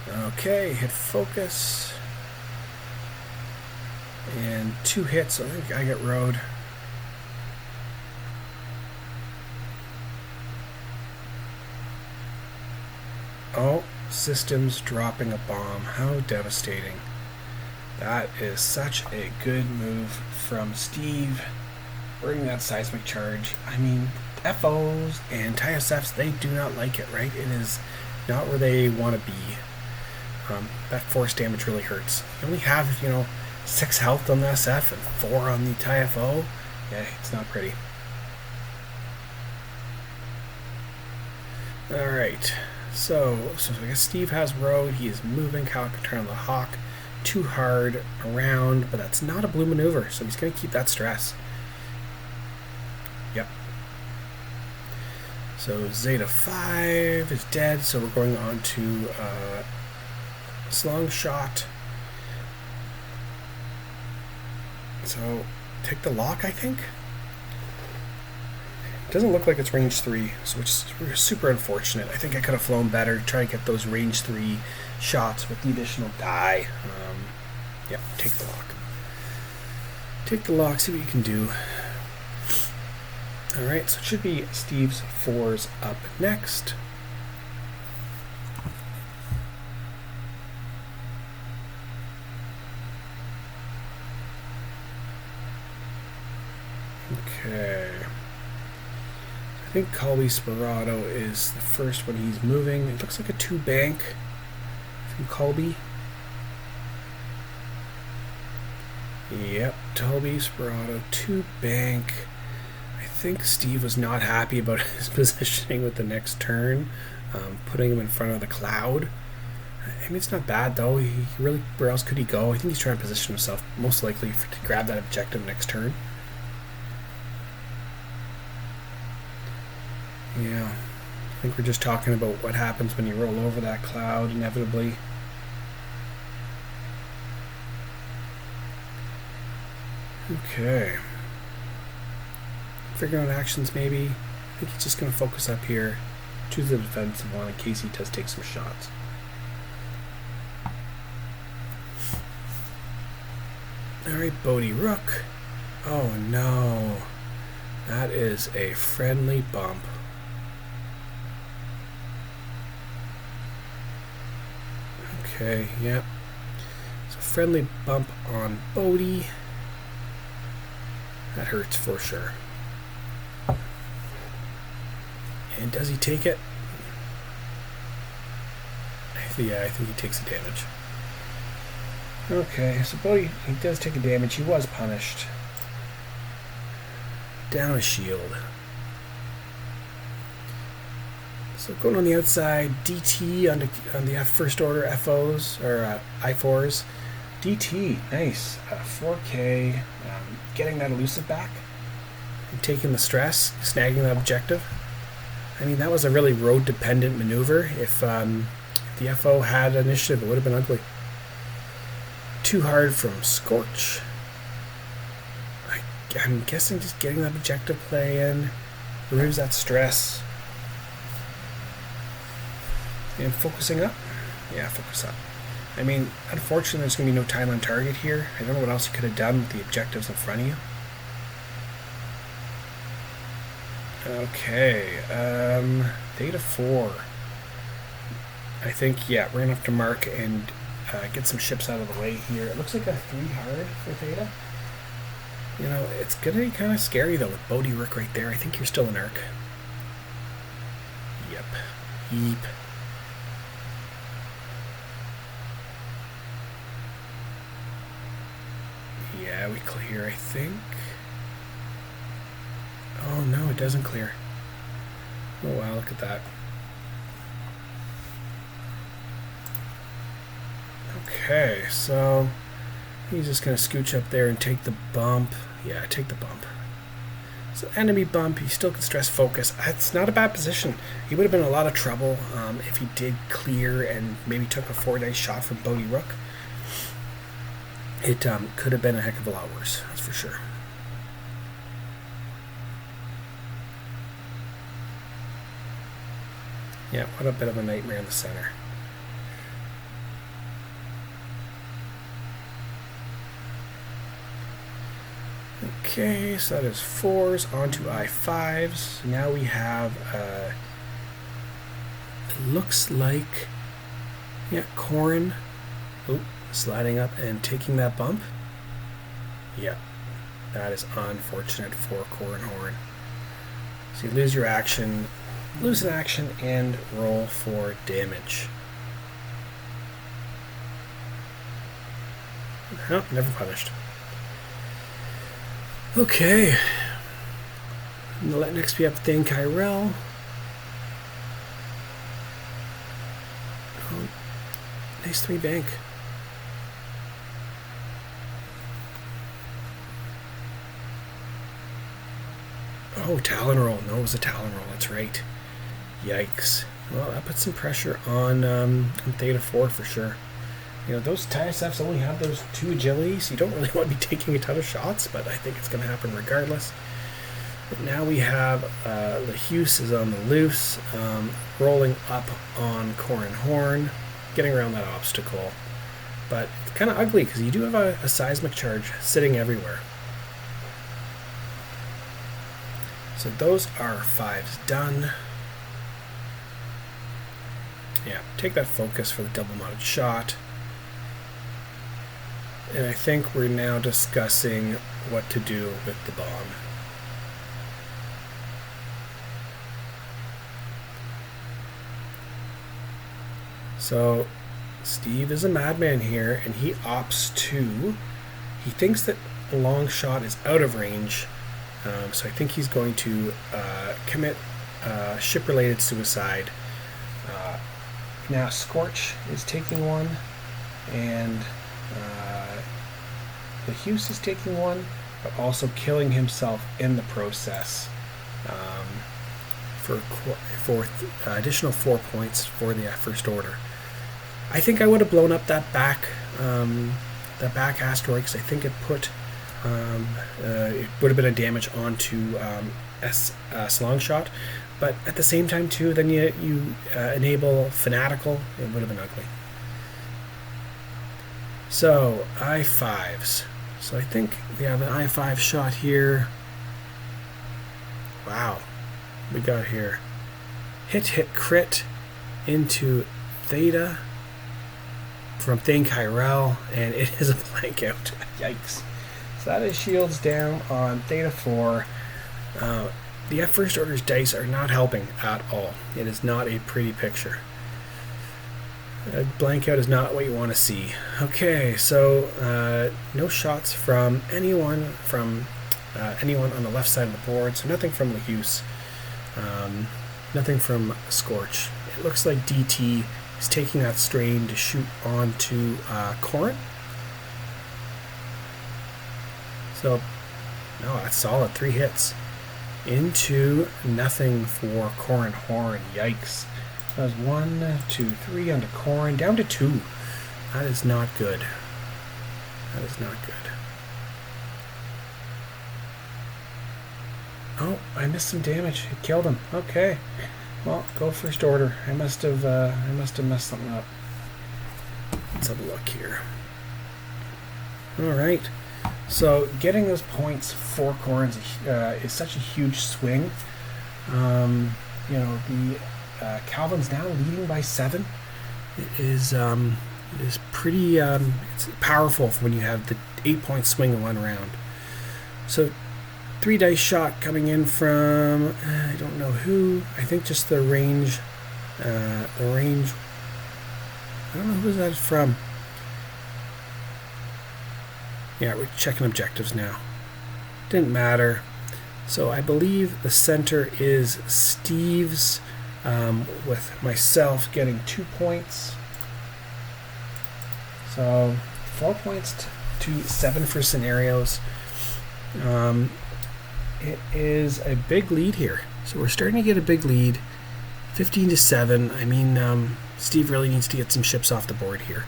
Okay, hit focus. And 2 hits. I think I get road. Oh, systems dropping a bomb. How devastating. That is such a good move from Steve. Bring that seismic charge. I mean, FOs and TISFs, they do not like it, right? It is not where they want to be. That force damage really hurts. You only have, 6 health on the SF and 4 on the TIFO. Yeah, it's not pretty. Alright, So I guess Steve has road. He is moving. Cal can turn on the hawk too hard around, but that's not a blue maneuver, so he's going to keep that stress. Yep. So Zeta 5 is dead, so we're going on to Slingshot. So take the lock, I think. It doesn't look like it's range 3, so which is super unfortunate. I think I could have flown better to try and get those range 3 shots with the additional die. Yep, take the lock. Take the lock, see what you can do. Alright, so it should be Steve's 4s up next. Okay. I think Colby Sperato is the first one he's moving. It looks like a 2 bank from Colby. Yep, Colby Sperato, 2 bank. I think Steve was not happy about his positioning with the next turn, putting him in front of the cloud. I mean, it's not bad though. He really, where else could he go? I think he's trying to position himself most likely to grab that objective next turn. Yeah, I think we're just talking about what happens when you roll over that cloud, inevitably. Okay. Figuring out actions, maybe. I think he's just going to focus up here, choose the defensive one in case he does take some shots. Alright, Bodie Rook. Oh no. That is a friendly bump. Okay, yep. So friendly bump on Bodie. That hurts for sure. And does he take it? Yeah, I think he takes the damage. Okay, so Bodie, he does take a damage. He was punished. Down a shield. So going on the outside, DT on the first order FOs, or I4s. DT, nice. 4K, getting that elusive back. And taking the stress, snagging that objective. I mean, that was a really road-dependent maneuver. If the FO had initiative, it would have been ugly. Too hard from Scorch. I'm guessing just getting that objective play in removes that stress. And focusing up? Yeah, focus up. I mean, unfortunately, there's going to be no time on target here. I don't know what else you could have done with the objectives in front of you. Okay, Theta 4. I think, yeah, we're going to have to mark and get some ships out of the way here. It looks like a 3 hard for Theta. You know, it's going to be kind of scary, though, with Bodie Rook right there. I think you're still an arc. Yep. Yeep. Yeah, we clear, I think. Oh, no, it doesn't clear. Oh, wow, look at that. Okay, so he's just going to scooch up there and take the bump. Yeah, take the bump. So enemy bump, he still can stress focus. It's not a bad position. He would have been in a lot of trouble if he did clear and maybe took a 4-dice shot from Bodie Rook. It could have been a heck of a lot worse, that's for sure. Yeah, what a bit of a nightmare in the center. Okay, so that is 4s onto I5s. Now we have, it looks like, yeah, Corrin. Oh, sliding up and taking that bump. Yep, that is unfortunate for Corrin Horn. So you lose your action, lose an action, and roll for damage. Oh, never punished. Okay. Next we have Thane Kyrell. Nice 3 bank. Oh, Talon roll. No, it was a Talon roll. That's right. Yikes. Well, that puts some pressure on Theta 4 for sure. You know, those TTFs only have those 2 agility, so you don't really want to be taking a ton of shots, but I think it's going to happen regardless. But now we have Lehuse is on the loose, rolling up on Corin Horn, getting around that obstacle. But it's kind of ugly because you do have a seismic charge sitting everywhere. So those are 5s done. Yeah, take that focus for the double mounted shot. And I think we're now discussing what to do with the bomb. So Steve is a madman here, and he opts to, he thinks that a long shot is out of range, so I think he's going to commit ship-related suicide. Now Scorch is taking one, and Lehuse is taking one, but also killing himself in the process for additional 4 points for the first order. I think I would have blown up that back asteroid because I think it put it would have been a damage onto Slongshot, but at the same time too, then you enable Fanatical. It would have been ugly. So I5s. So I think we have an I5 shot here. Wow, we got here hit crit into Theta from Thane Kyrell, and it is a blank out. Yikes. So that is shields down on Theta 4. The F First Order's dice are not helping at all. It is not a pretty picture. A blank out is not what you want to see. Okay, so no shots from anyone on the left side of the board, so nothing from Lehuse, nothing from Scorch. It looks like DT is taking that strain to shoot onto Corin. So, no, that's solid. 3 hits. Into nothing for Corin Horn. Yikes. That was 1, 2, 3 onto Corin. Down to 2. That is not good. That is not good. Oh, I missed some damage. It killed him. Okay. Well, go first order. I must have messed something up. Let's have a look here. All right. So getting those points for Corin is such a huge swing. You know, the Calvin's now leading by 7. It is pretty it's powerful when you have the 8-point swing in one round. So 3 dice shot coming in from I don't know who. I think just the range. I don't know who that is from. Yeah, we're checking objectives now. Didn't matter. So I believe the center is Steve's, with myself getting 2 points. So 4 points to 7 for scenarios. It is a big lead here. So we're starting to get a big lead. 15 to 7. I mean, Steve really needs to get some ships off the board here.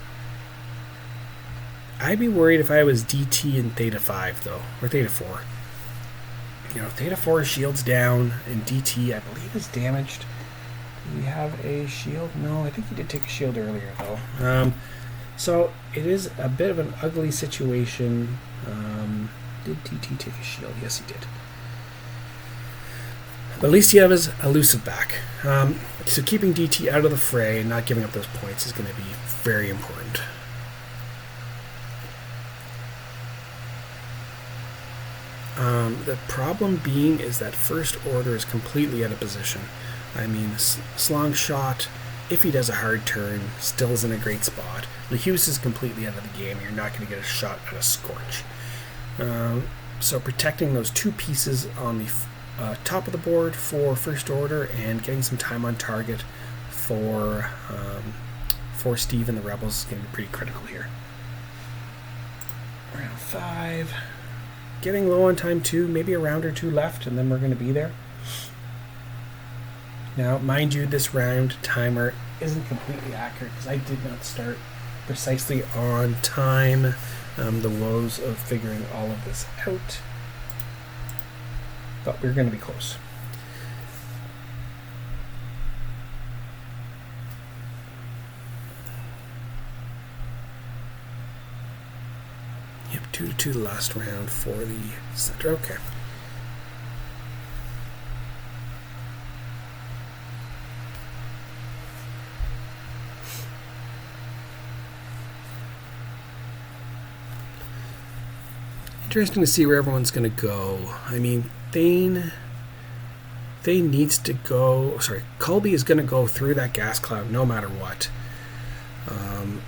I'd be worried if I was DT and Theta 5, though, or Theta 4. You know, Theta 4 shields down, and DT, I believe, is damaged. Do we have a shield? No, I think he did take a shield earlier, though. So it is a bit of an ugly situation. Did DT take a shield? Yes, he did. But at least he has his elusive back. So keeping DT out of the fray and not giving up those points is going to be very important. The problem being is that first order is completely out of position. I mean, Slongshot, if he does a hard turn, still is in a great spot. Lehuse is completely out of the game. You're not going to get a shot at a Scorch. So protecting those 2 pieces on the top of the board for first order and getting some time on target for for Steve and the Rebels is going to be pretty critical here. Round 5. Getting low on time too, maybe a round or two left, and then we're going to be there. Now, mind you, this round timer isn't completely accurate because I did not start precisely on time. The woes of figuring all of this out. But we're going to be close. Yep, 2-2 the last round for the center. Okay. Interesting to see where everyone's going to go. I mean, Thane needs to go. Sorry, Colby is going to go through that gas cloud no matter what. And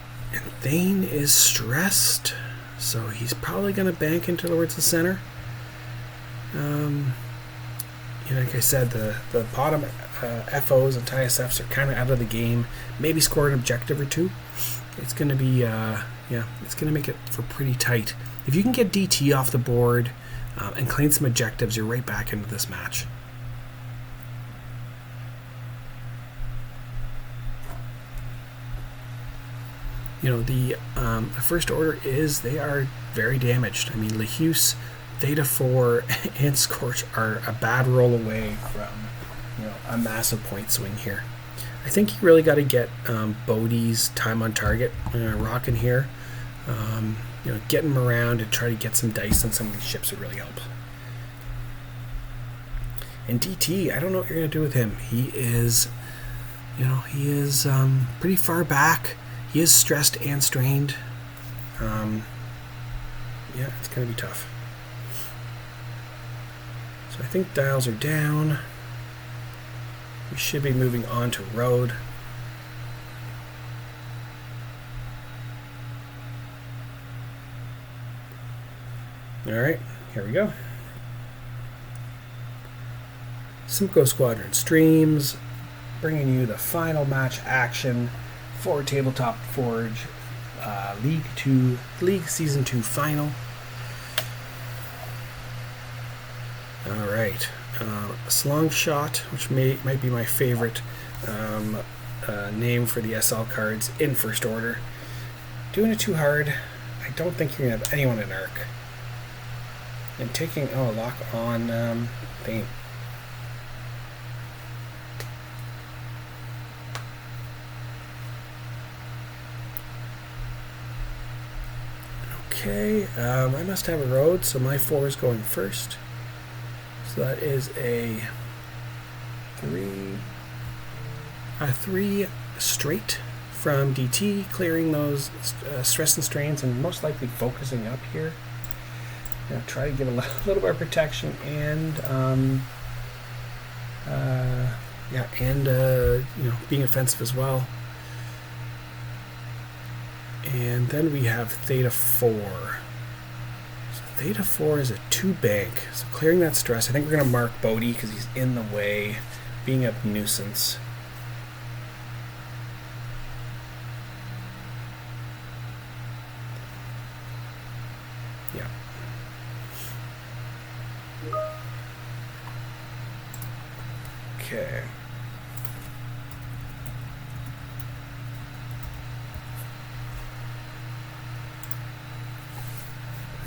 Thane is stressed, so he's probably going to bank into towards the center. Like I said, the bottom FOs and TSFs are kind of out of the game. Maybe score an objective or two. It's going to be, it's going to make it for pretty tight. If you can get DT off the board and claim some objectives, you're right back into this match. The First Order they are very damaged. I mean, Lehuse, Theta 4, and Scorch are a bad roll away from a massive point swing here. I think you really got to get Bodhi's time on target rocking here. Getting him around and try to get some dice on some of these ships would really help. And DT, I don't know what you're going to do with him. He is pretty far back. He is stressed and strained. It's going to be tough. So I think dials are down. We should be moving on to road. Alright, here we go. Simcoe Squadron streams, bringing you the final match action for Tabletop Forge League Season 2 final. Alright, Slongshot, which might be my favorite name for the SL cards in First Order. Doing it too hard. I don't think you're going to have anyone in Arc. And taking a lock on Thane. Okay, I must have a road, so my 4 is going first. So that is a 3 straight from DT, clearing those stress and strains and most likely focusing up here. Try to give a little bit of protection and being offensive as well. And then we have Theta 4. So Theta 4 is a 2 bank. So clearing that stress. I think we're going to mark Bodhi because he's in the way, being a nuisance. Yeah. Okay.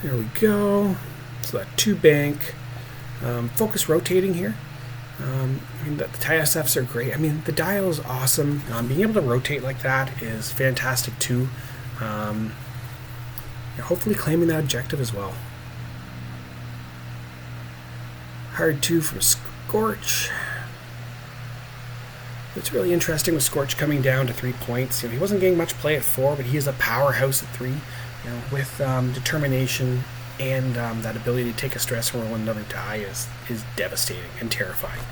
There we go. So that 2 bank. Focus rotating here. The TSFs are great. I mean, the dial is awesome. Being able to rotate like that is fantastic too. Hopefully claiming that objective as well. Hard 2 from Scorch. It's really interesting with Scorch coming down to 3 points. He wasn't getting much play at 4, but he is a powerhouse at 3. With determination and that ability to take a stress roll and another die is devastating and terrifying.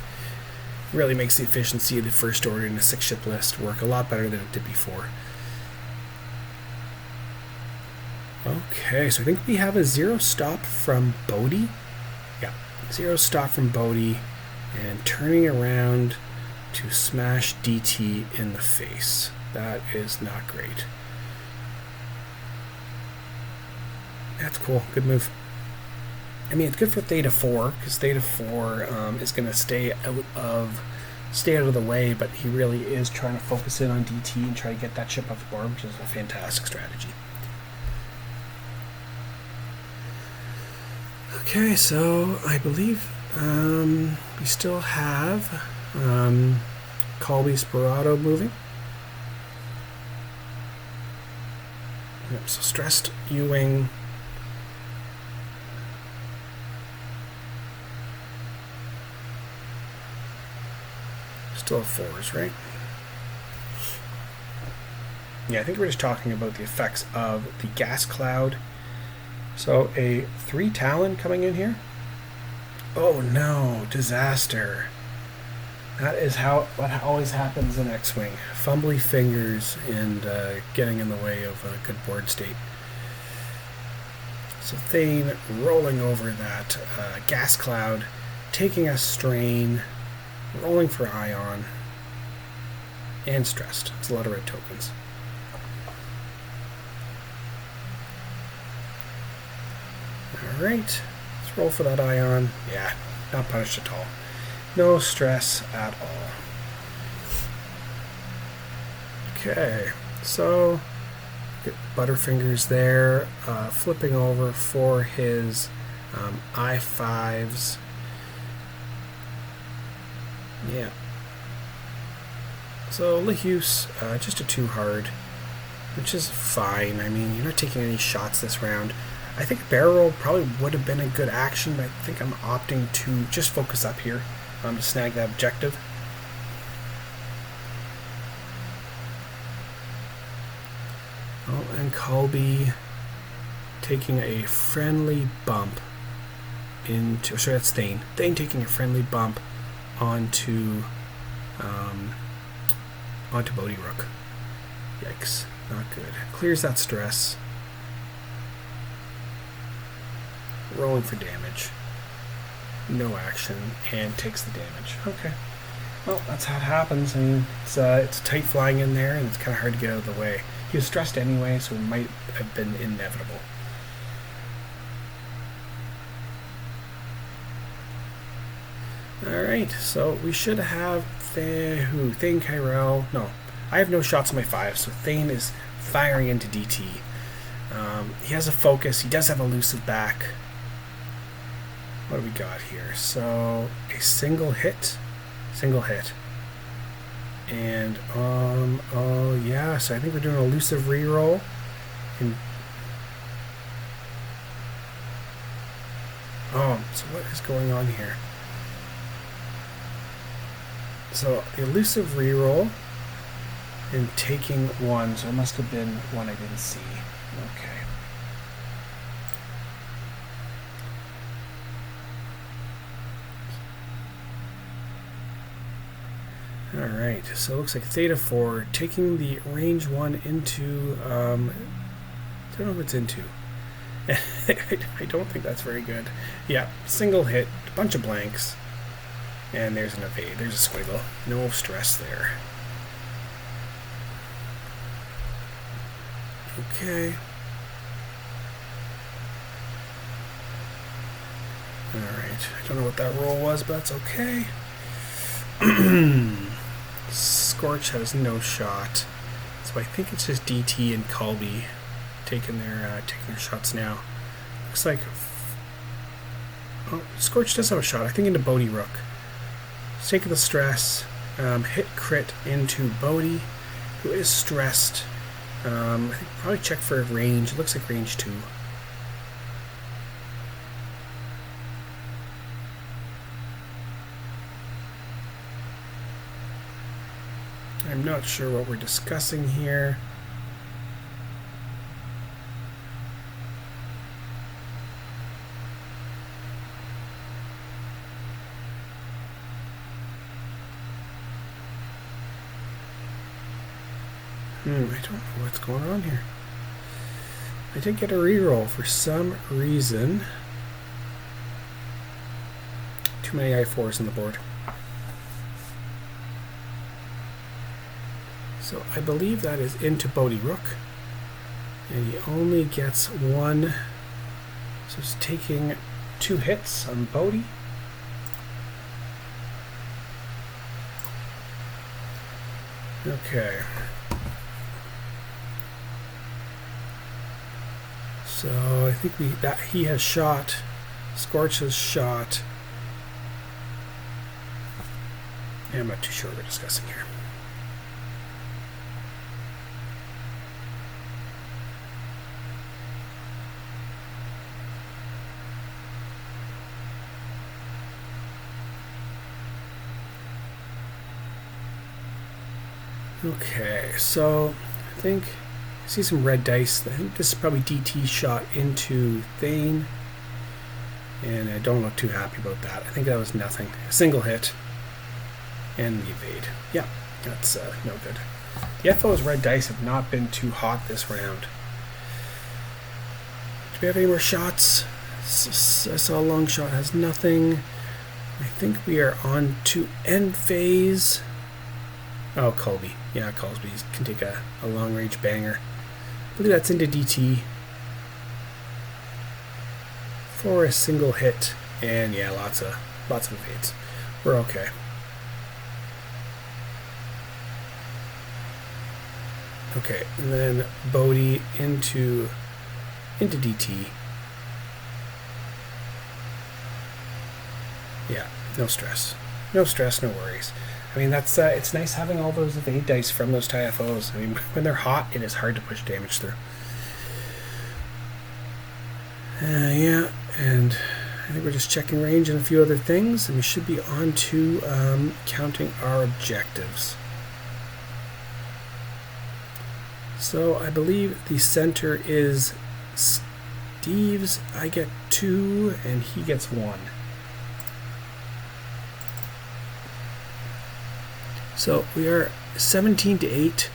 Really makes the efficiency of the First Order in a 6-ship list work a lot better than it did before. Okay, so I think we have a 0 stop from Bodhi. Yeah, 0 stop from Bodhi, and turning around to smash DT in the face. That is not great. That's cool. Good move. I mean, it's good for Theta 4, because Theta 4 is going to stay out of the way, but he really is trying to focus in on DT and try to get that chip off the board, which is a fantastic strategy. Okay, so I believe we still have Colby Sperato moving. Yep, so stressed Ewing. Still fours, right? Yeah, I think we're just talking about the effects of the gas cloud. So a 3 Talon coming in here. Oh no, disaster. That is what always happens in X-Wing. Fumbly fingers and getting in the way of a good board state. So Thane rolling over that gas cloud, taking a strain, rolling for ion, and stressed. It's a lot of red tokens. Alright, let's roll for that ion. Yeah, not punished at all. No stress at all. Okay, so get Butterfingers there, flipping over for his I5s. Yeah. So Lehuse, just a 2 hard, which is fine. I mean, you're not taking any shots this round. I think a barrel roll probably would have been a good action, but I think I'm opting to just focus up here to snag that objective. Oh, and Colby taking a friendly bump into... Sorry, that's Thane. Thane taking a friendly bump onto Bodhi Rook. Yikes, not good. Clears that stress. Rolling for damage. No action, and takes the damage. Okay. Well, that's how it happens. I mean, it's tight flying in there, and it's kind of hard to get out of the way. He was stressed anyway, so it might have been inevitable. Alright, so we should have Thane Kyrell. No, I have no shots on my 5, so Thane is firing into DT. He has a focus. He does have elusive back. What do we got here? So a single hit. And oh yeah, so I think we're doing an elusive reroll. So what is going on here? So the elusive reroll and taking 1, so it must have been one I didn't see. Okay. Alright, so it looks like Theta 4 taking the range 1 into, I don't know if it's into. I don't think that's very good. Yeah, single hit, a bunch of blanks, and there's an evade, there's a squiggle. No stress there. Okay. Alright, I don't know what that roll was, but that's okay. Scorch has no shot, so I think it's just DT and Colby taking their shots now. Looks like Scorch does have a shot. I think into Bodhi Rook. He's taking the stress. Hit crit into Bodhi, who is stressed. I think probably check for range. It looks like range 2. I'm not sure what we're discussing here. I don't know what's going on here. I did get a reroll for some reason. Too many I4s on the board. So I believe that is into Bodie Rook. And he only gets one. So he's taking 2 hits on Bodie. Okay. So I think he has shot. Scorch has shot. Yeah, I'm not too sure what we're discussing here. Okay, so I think I see some red dice. I think this is probably DT shot into Thane. And I don't look too happy about that. I think that was nothing. A single hit. And the evade. Yeah, that's no good. The FO's red dice have not been too hot this round. Do we have any more shots? I saw a long shot has nothing. I think we are on to end phase. Oh, Colby. Yeah, Colby can take a long range banger. I believe that's into DT. For a single hit. And yeah, lots of evades. We're okay. Okay, and then Bodie into DT. Yeah, no stress. No stress, no worries. I mean, that's it's nice having all those evade dice from those TTFs. I mean, when they're hot, it is hard to push damage through. Yeah, and I think we're just checking range and a few other things, and we should be on to counting our objectives. So I believe the center is Steve's. I get 2, and he gets 1. So we are 17-8.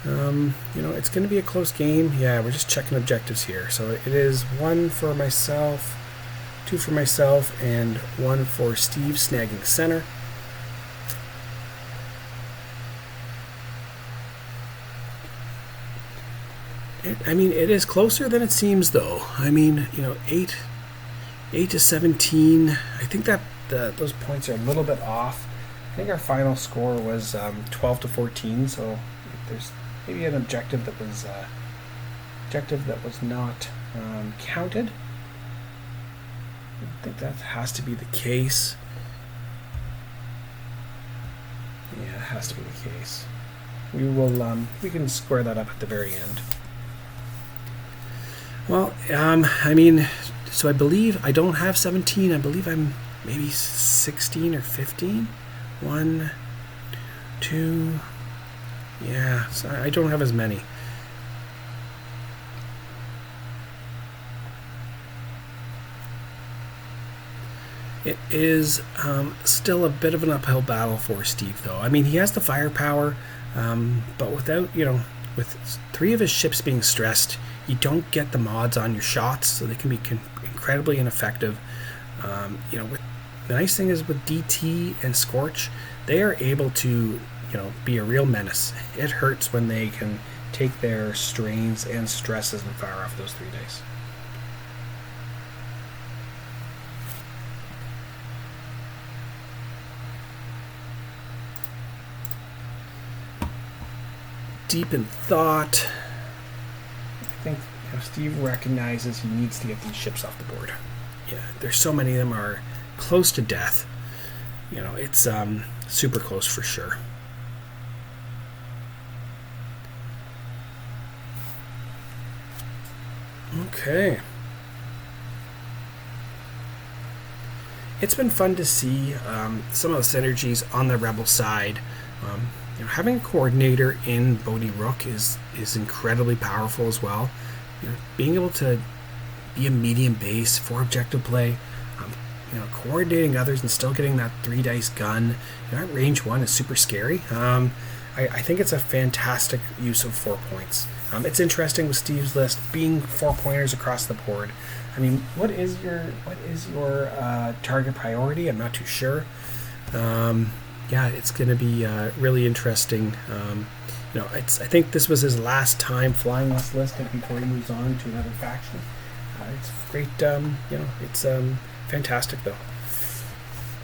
It's going to be a close game. Yeah, we're just checking objectives here. So it is 1 for myself, 2 for myself, and 1 for Steve snagging center. It is closer than it seems, though. 8 to 17. I think that those points are a little bit off. I think our final score was 12 to 14. So there's maybe an objective that was not counted. I think that has to be the case. Yeah, it has to be the case. We can square that up at the very end. Well, so I believe I don't have 17. I believe I'm maybe 16 or 15. 1, 2. Yeah, so I don't have as many. It is still a bit of an uphill battle for Steve, though. I mean, he has the firepower, but without, with 3 of his ships being stressed, you don't get the mods on your shots, so they can be incredibly ineffective. With the nice thing is with DT and Scorch, they are able to, be a real menace. It hurts when they can take their strains and stresses and fire off those 3 dice. Deep in thought. I think Steve recognizes he needs to get these ships off the board. Yeah, there's so many of them are close to death. It's super close for sure. Okay. It's been fun to see some of the synergies on the Rebel side. Having a coordinator in Bodie Rook is incredibly powerful as well. Being able to be a medium base for objective play, coordinating others and still getting that 3 dice gun at range 1 is super scary. I think it's a fantastic use of 4 points. It's interesting with Steve's list being 4 pointers across the board. What is your target priority? I'm not too sure. It's going to be really interesting I think this was his last time flying this list before he moves on to another faction. It's great. It's fantastic though.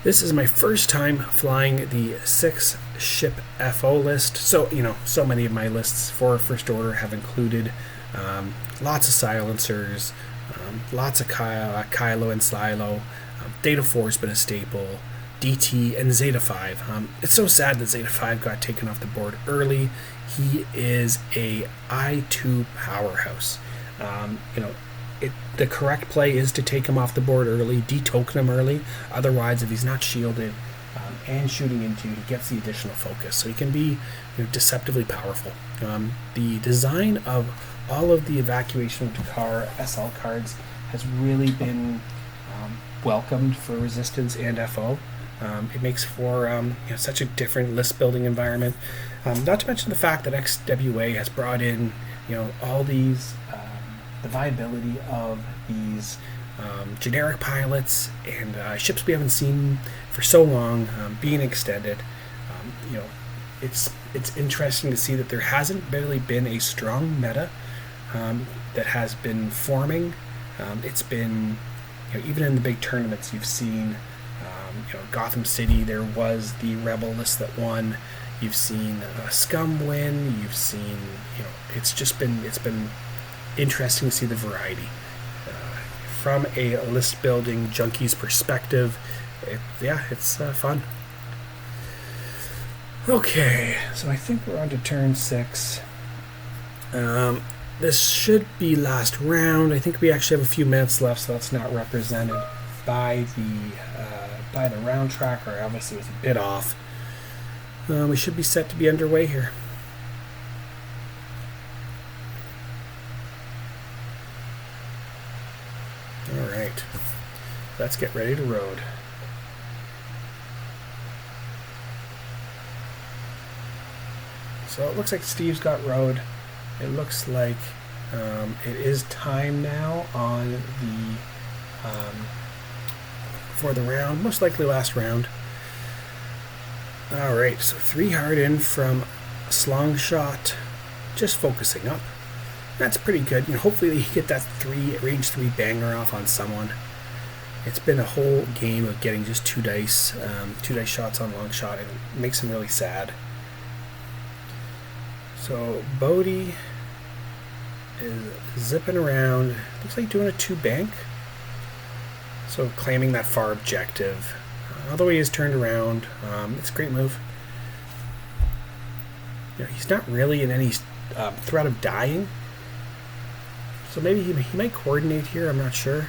This is my first time flying the 6-ship FO list. So, so many of my lists for First Order have included lots of silencers, lots of Kylo and Silo. Theta 4 has been a staple. DT and Zeta 5. It's so sad that Zeta 5 got taken off the board early. He is a I2 powerhouse. The correct play is to take him off the board early, de-token him early. Otherwise, if he's not shielded and shooting into you, he gets the additional focus. So he can be deceptively powerful. The design of all of the Evacuation of Dakar SL cards has really been welcomed for Resistance and FO. It makes for such a different list building environment. Not to mention the fact that XWA has brought in all these the viability of these generic pilots and ships we haven't seen for so long being extended. It's interesting to see that there hasn't really been a strong meta that has been forming. It's been even in the big tournaments you've seen. Gotham City, there was the Rebel list that won. You've seen Scum win. You've seen, it's been interesting to see the variety. From a list building junkie's perspective, it's fun. Okay, so I think we're on to turn 6. This should be last round. I think we actually have a few minutes left, so that's not represented by the round tracker. Obviously, it was a bit off. We should be set to be underway here. All right, let's get ready to road. So it looks like Steve's got road. It looks like it is time now on the for the round, most likely last round. All right, so 3 hard in from Slongshot, just focusing up. That's pretty good. Hopefully you get that range 3 banger off on someone. It's been a whole game of getting just 2 dice shots on long shot, and it makes him really sad. So Bodhi is zipping around. Looks like doing a 2 bank. So claiming that far objective. Although he is turned around, it's a great move. He's not really in any threat of dying. So maybe he might coordinate here, I'm not sure.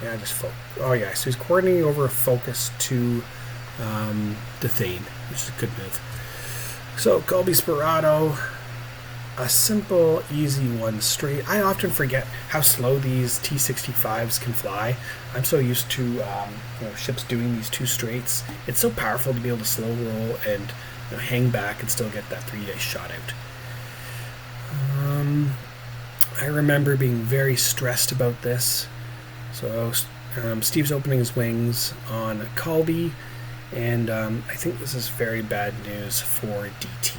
Yeah, so he's coordinating over a focus to the Thane, which is a good move. So Colby Sperato, a simple, easy 1 straight. I often forget how slow these T-65s can fly. I'm so used to ships doing these 2 straights. It's so powerful to be able to slow roll and hang back and still get that 3 dice shot out. I remember being very stressed about this. So Steve's opening his wings on Colby, and I think this is very bad news for DT.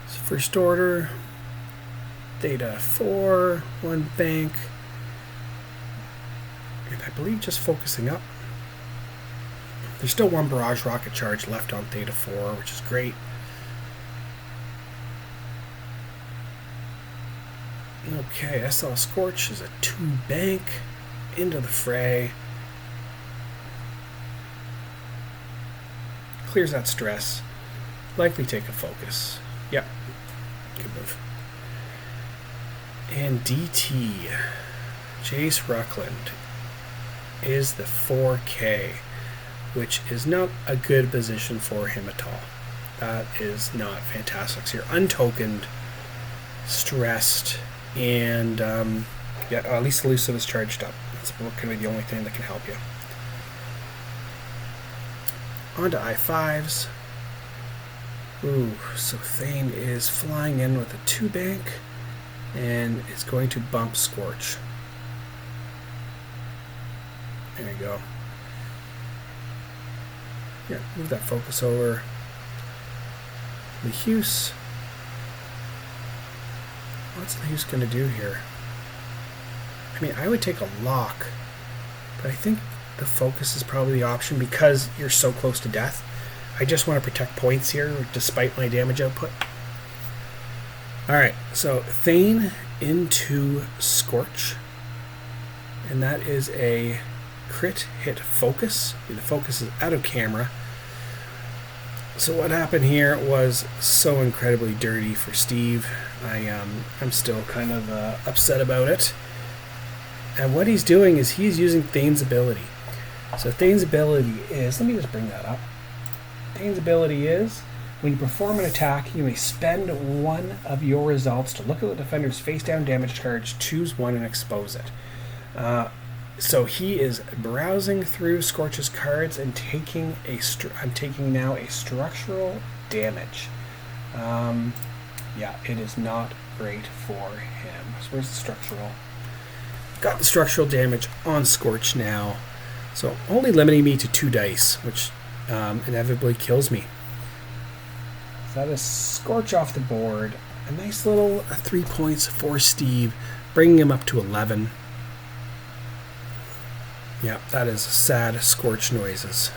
So First Order, Theta 4, 1 bank, and I believe just focusing up. There's still 1 barrage rocket charge left on Theta 4, which is great. Okay, SL Scorch is a 2 bank into the fray. Clears that stress. Likely take a focus. Yep, good move. And DT, Jace Ruckland, is the 4K, which is not a good position for him at all. That is not fantastic. So you're untokened, stressed, and at least elusive is charged up. That's going to be the only thing that can help you. On to I5s. Ooh, so Thane is flying in with a 2 bank and is going to bump Scorch. There you go. Yeah, move that focus over. Lehuse. What's Lehuse going to do here? I mean, I would take a lock, but I think the focus is probably the option because you're so close to death. I just want to protect points here despite my damage output. Alright, so Thane into Scorch. And that is a crit hit focus. The focus is out of camera. So what happened here was so incredibly dirty for Steve. I'm still kind of upset about it. And what he's doing is he's using Thane's ability. So Thane's ability is, let me just bring that up. Thane's ability is, when you perform an attack, you may spend one of your results to look at the defender's face-down damage card, choose one, and expose it. So he is browsing through Scorch's cards and taking I'm taking now a structural damage. Yeah, it is not great for him. So where's the structural? Got the structural damage on Scorch now. So only limiting me to 2 dice, which inevitably kills me. So that is Scorch off the board. A nice little 3 points for Steve, bringing him up to 11. Yeah, that is sad Scorch noises.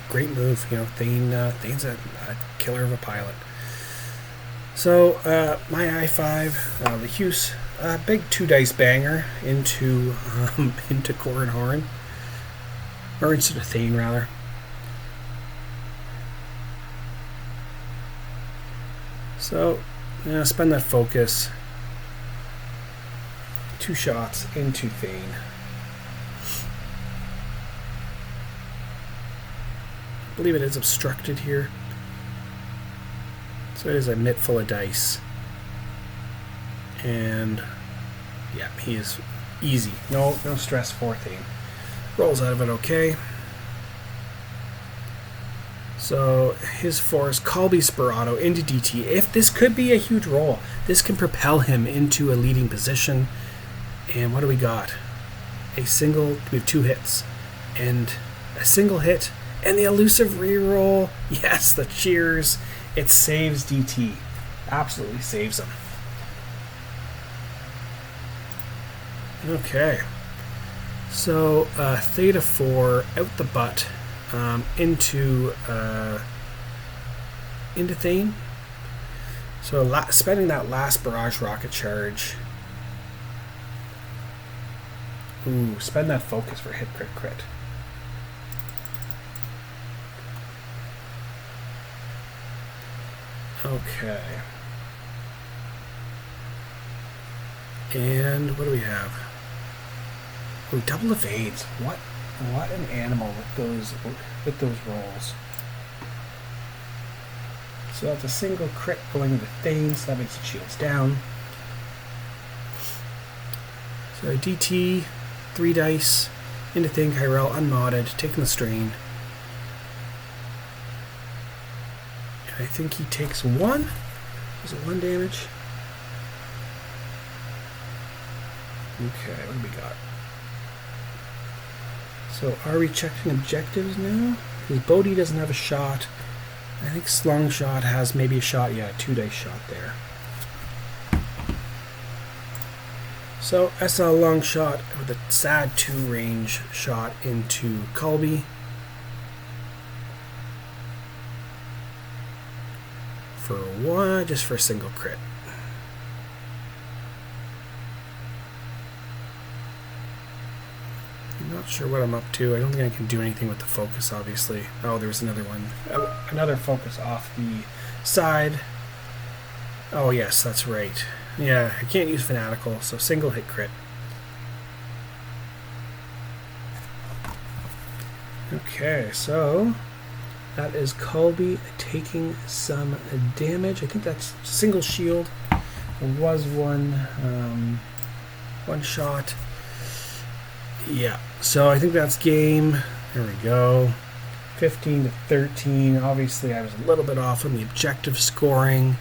Great move, you know. Thane's a killer of a pilot. So my I5, Lehuse, big 2 dice banger into Corin Horn, or into Thane rather. So spend that focus. 2 shots into Thane. I believe it is obstructed here. So it is a mitt full of dice. And yeah, he is easy. No stress for Thane. Rolls out of it okay. So his force, Colby Sperato into DT. If this could be a huge roll, this can propel him into a leading position. And what do we got? We have 2 hits. And a single hit. And the elusive reroll. Yes, the cheers. It saves DT. Absolutely saves him. Okay. So, Theta 4 out the butt into Thane. So, spending that last barrage rocket charge. Ooh, spend that focus for hit crit crit. Okay. And what do we have? Oh, double evades. What an animal with those rolls. So that's a single crit going into Thane, so that makes the shields down. So DT, 3 dice, into Thane Kyrell, unmodded, taking the strain. I think he takes 1. Was it 1 damage? Okay, what do we got? So are we checking objectives now? Because Bodhi doesn't have a shot. I think Slungshot has maybe a shot. Yeah, a 2 dice shot there. So SL Longshot with a sad 2 range shot into Colby. For 1, just for a single crit. I'm not sure what I'm up to. I don't think I can do anything with the focus, obviously. Oh, there was another one. Oh, another focus off the side. Oh, yes, that's right. Yeah, I can't use Fanatical, so single hit crit. Okay, so that is Colby taking some damage. I think that's single shield. There was one shot. Yeah, so I think that's game. There we go. 15-13. Obviously, I was a little bit off on the objective scoring.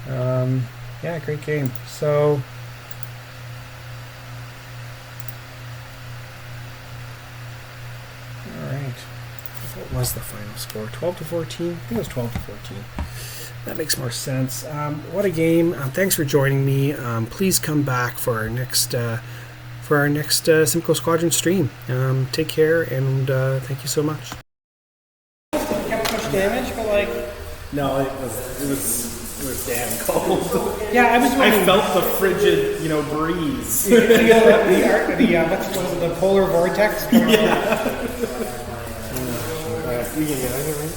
Yeah, great game. So all right. What was the final score? 12 to 14? I think it was 12 to 14. That makes more sense. What a game. Thanks for joining me. Please come back for our next Simcoe Squadron stream. Take care, and thank you so much. Kept much damage, but like... No, it was damn cold. Yeah, I was I felt the frigid, breeze. You feel the polar vortex? Yeah. We can get out of it, right?